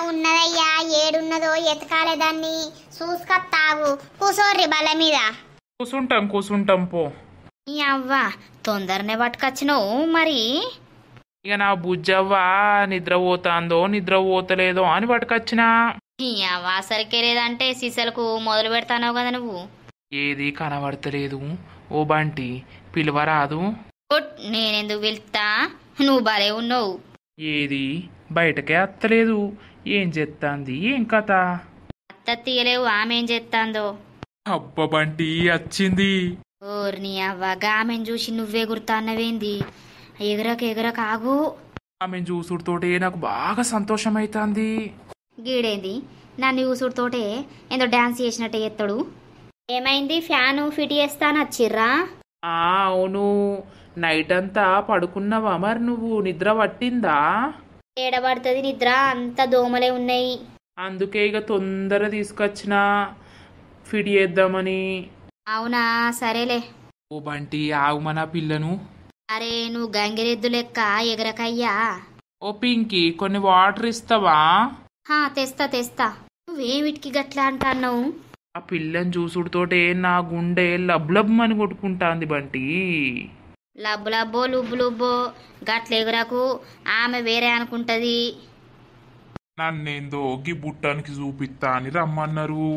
ఉన్నదయ్యా, ఏడున్నదో ఎతకాలే దాన్ని, చూసుకొత్తావు. కూసోర్రి బల్ల మీద. కూసుంటాం పో. ఈ అవ్వ తొందరనే పట్టుకొచ్చినావు మరి. ఇక నా బుజ్జవ్వ నిద్రపోతాందో నిద్రపోతలేదో అని పట్టుకొచ్చినా. ఈ అవ్వ సరికే లేదంటే సీసలకు మొదలు పెడతానో కదా నువ్వు. ఏది కనబడతలేదు. ఓ బంటి పిలువరాదు? నేనెందుకు వెళ్తా, నువ్వు భలే ఉన్నావు. ఏది బయటకే అత్తలేదు. ఏం చెత్తాంది, ఏం కథ? అత్త తీయలేవు, ఆమె ఏం చేస్తాందో. అబ్బ బంటి వచ్చింది. ఓర్ని అవ్వ, ఆమెను చూసి నువ్వే గుర్తాన్నవేంది? ఎగరక ఆగు. ఆమె చూసుడుతోటే నాకు బాగా సంతోషం అవుతుంది. గీడేంది, నన్ను చూసుడుతోటే ఏదో డాన్స్ చేసినట్టే ఎత్తడు. ఏమైంది, ఫ్యాను ఫిట్ చేస్తాను వచ్చిర్రా? అవును. నైట్ అంతా పడుకున్నావా మరి నువ్వు? నిద్ర పట్టిందా? ఏడబడుతుంది నిద్ర, అంత దోమలే ఉన్నాయి. అందుకే ఇక తొందర తీసుకొచ్చిన ఫిట్ చేద్దామని. అవునా, సరేలే. ఓ బంటి ఆగుమన పిల్లను. అరే నువ్వు గంగిరెద్దు లెక్క ఎగరకయ్యా. ఓ పింకి కొన్ని వాటర్ ఇస్తావా? తెస్తా. నువ్వేమిటికి గట్లా అంటున్నావు? ఆ పిల్లని చూసుడుతోటే నా గుండె లబ్లబ్బని కొట్టుకుంటాంది బంటి. లబ్బు లబ్బో లుబ్బు లుబ్బో గట్ల ఎగురకు, ఆమె వేరే అనుకుంటది. నన్నేందో గీ బుట్టానికి చూపిస్తా అని రమ్మన్నారు.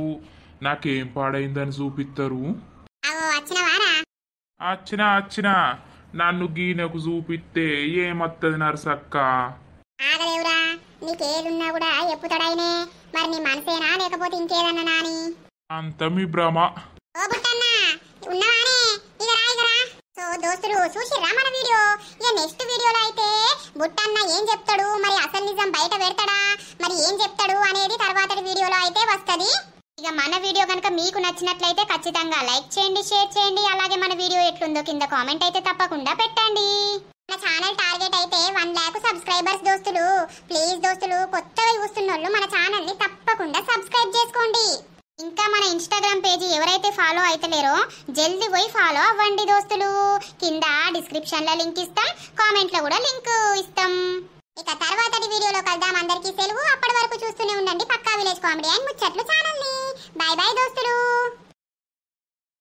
నాకేం పాడైందని చూపిస్తారు. వచ్చినా నన్ను గీనకు చూపిస్తే ఏమత్తది నర్సక్క? ఆగలేవురా, నీకేదున్నా కూడా ఎప్పుతాడైనే. మరి నీ మనసేనా లేకపోతే ఇంకేదన్నా నాని? అంత మీ భ్రమ. ఓ బుట్టన్నా ఉన్నవానే, ఇక రా. సో దోస్తులు చూసిర్రా మన వీడియో? ఇక నెక్స్ట్ వీడియోలో అయితే బుట్టన్న ఏం చెప్తాడు, మరి అసలు నిజం బయట పెడతాడా, మరి ఏం చెప్తాడు అనేది తర్వాత వీడియోలో అయితే వస్తది. ఇక మన వీడియో కనుక మీకు నచ్చినట్లయితే ఖచ్చితంగా లైక్ చేయండి, షేర్ చేయండి. అలాగే మన వీడియో ఎట్లుందో కింద కామెంట్ అయితే తప్పకుండా పెట్టండి. మన ఛానల్ టార్గెట్ అయితే 1 lakh సబ్స్క్రైబర్స్ దోస్తులు. ప్లీజ్ దోస్తులు, కొత్తగా చూస్తున్నోళ్ళు మన ఛానల్ ని తప్పకుండా సబ్స్క్రైబ్ చేసుకోండి. ఇంకా మన ఇన్స్టాగ్రామ్ పేజీ ఎవరైతే ఫాలో అయితలేరో జల్దీ పోయి ఫాలో అవ్వండి దోస్తులు. కింద డిస్క్రిప్షన్ లో లింక్ ఇస్తాం, కామెంట్ లో కూడా లింక్ ఇస్తాం. ఇక తర్వాతటి వీడియోలో కలుద్దాం. అందరికీ సెలవు. అప్పటి వరకు చూస్తూనే ఉండండి పక్కా విలేజ్ కామెడీ అండ్ ముచ్చట్లు ఛానల్ ని. బాయ్ బాయ్ దోస్తులు.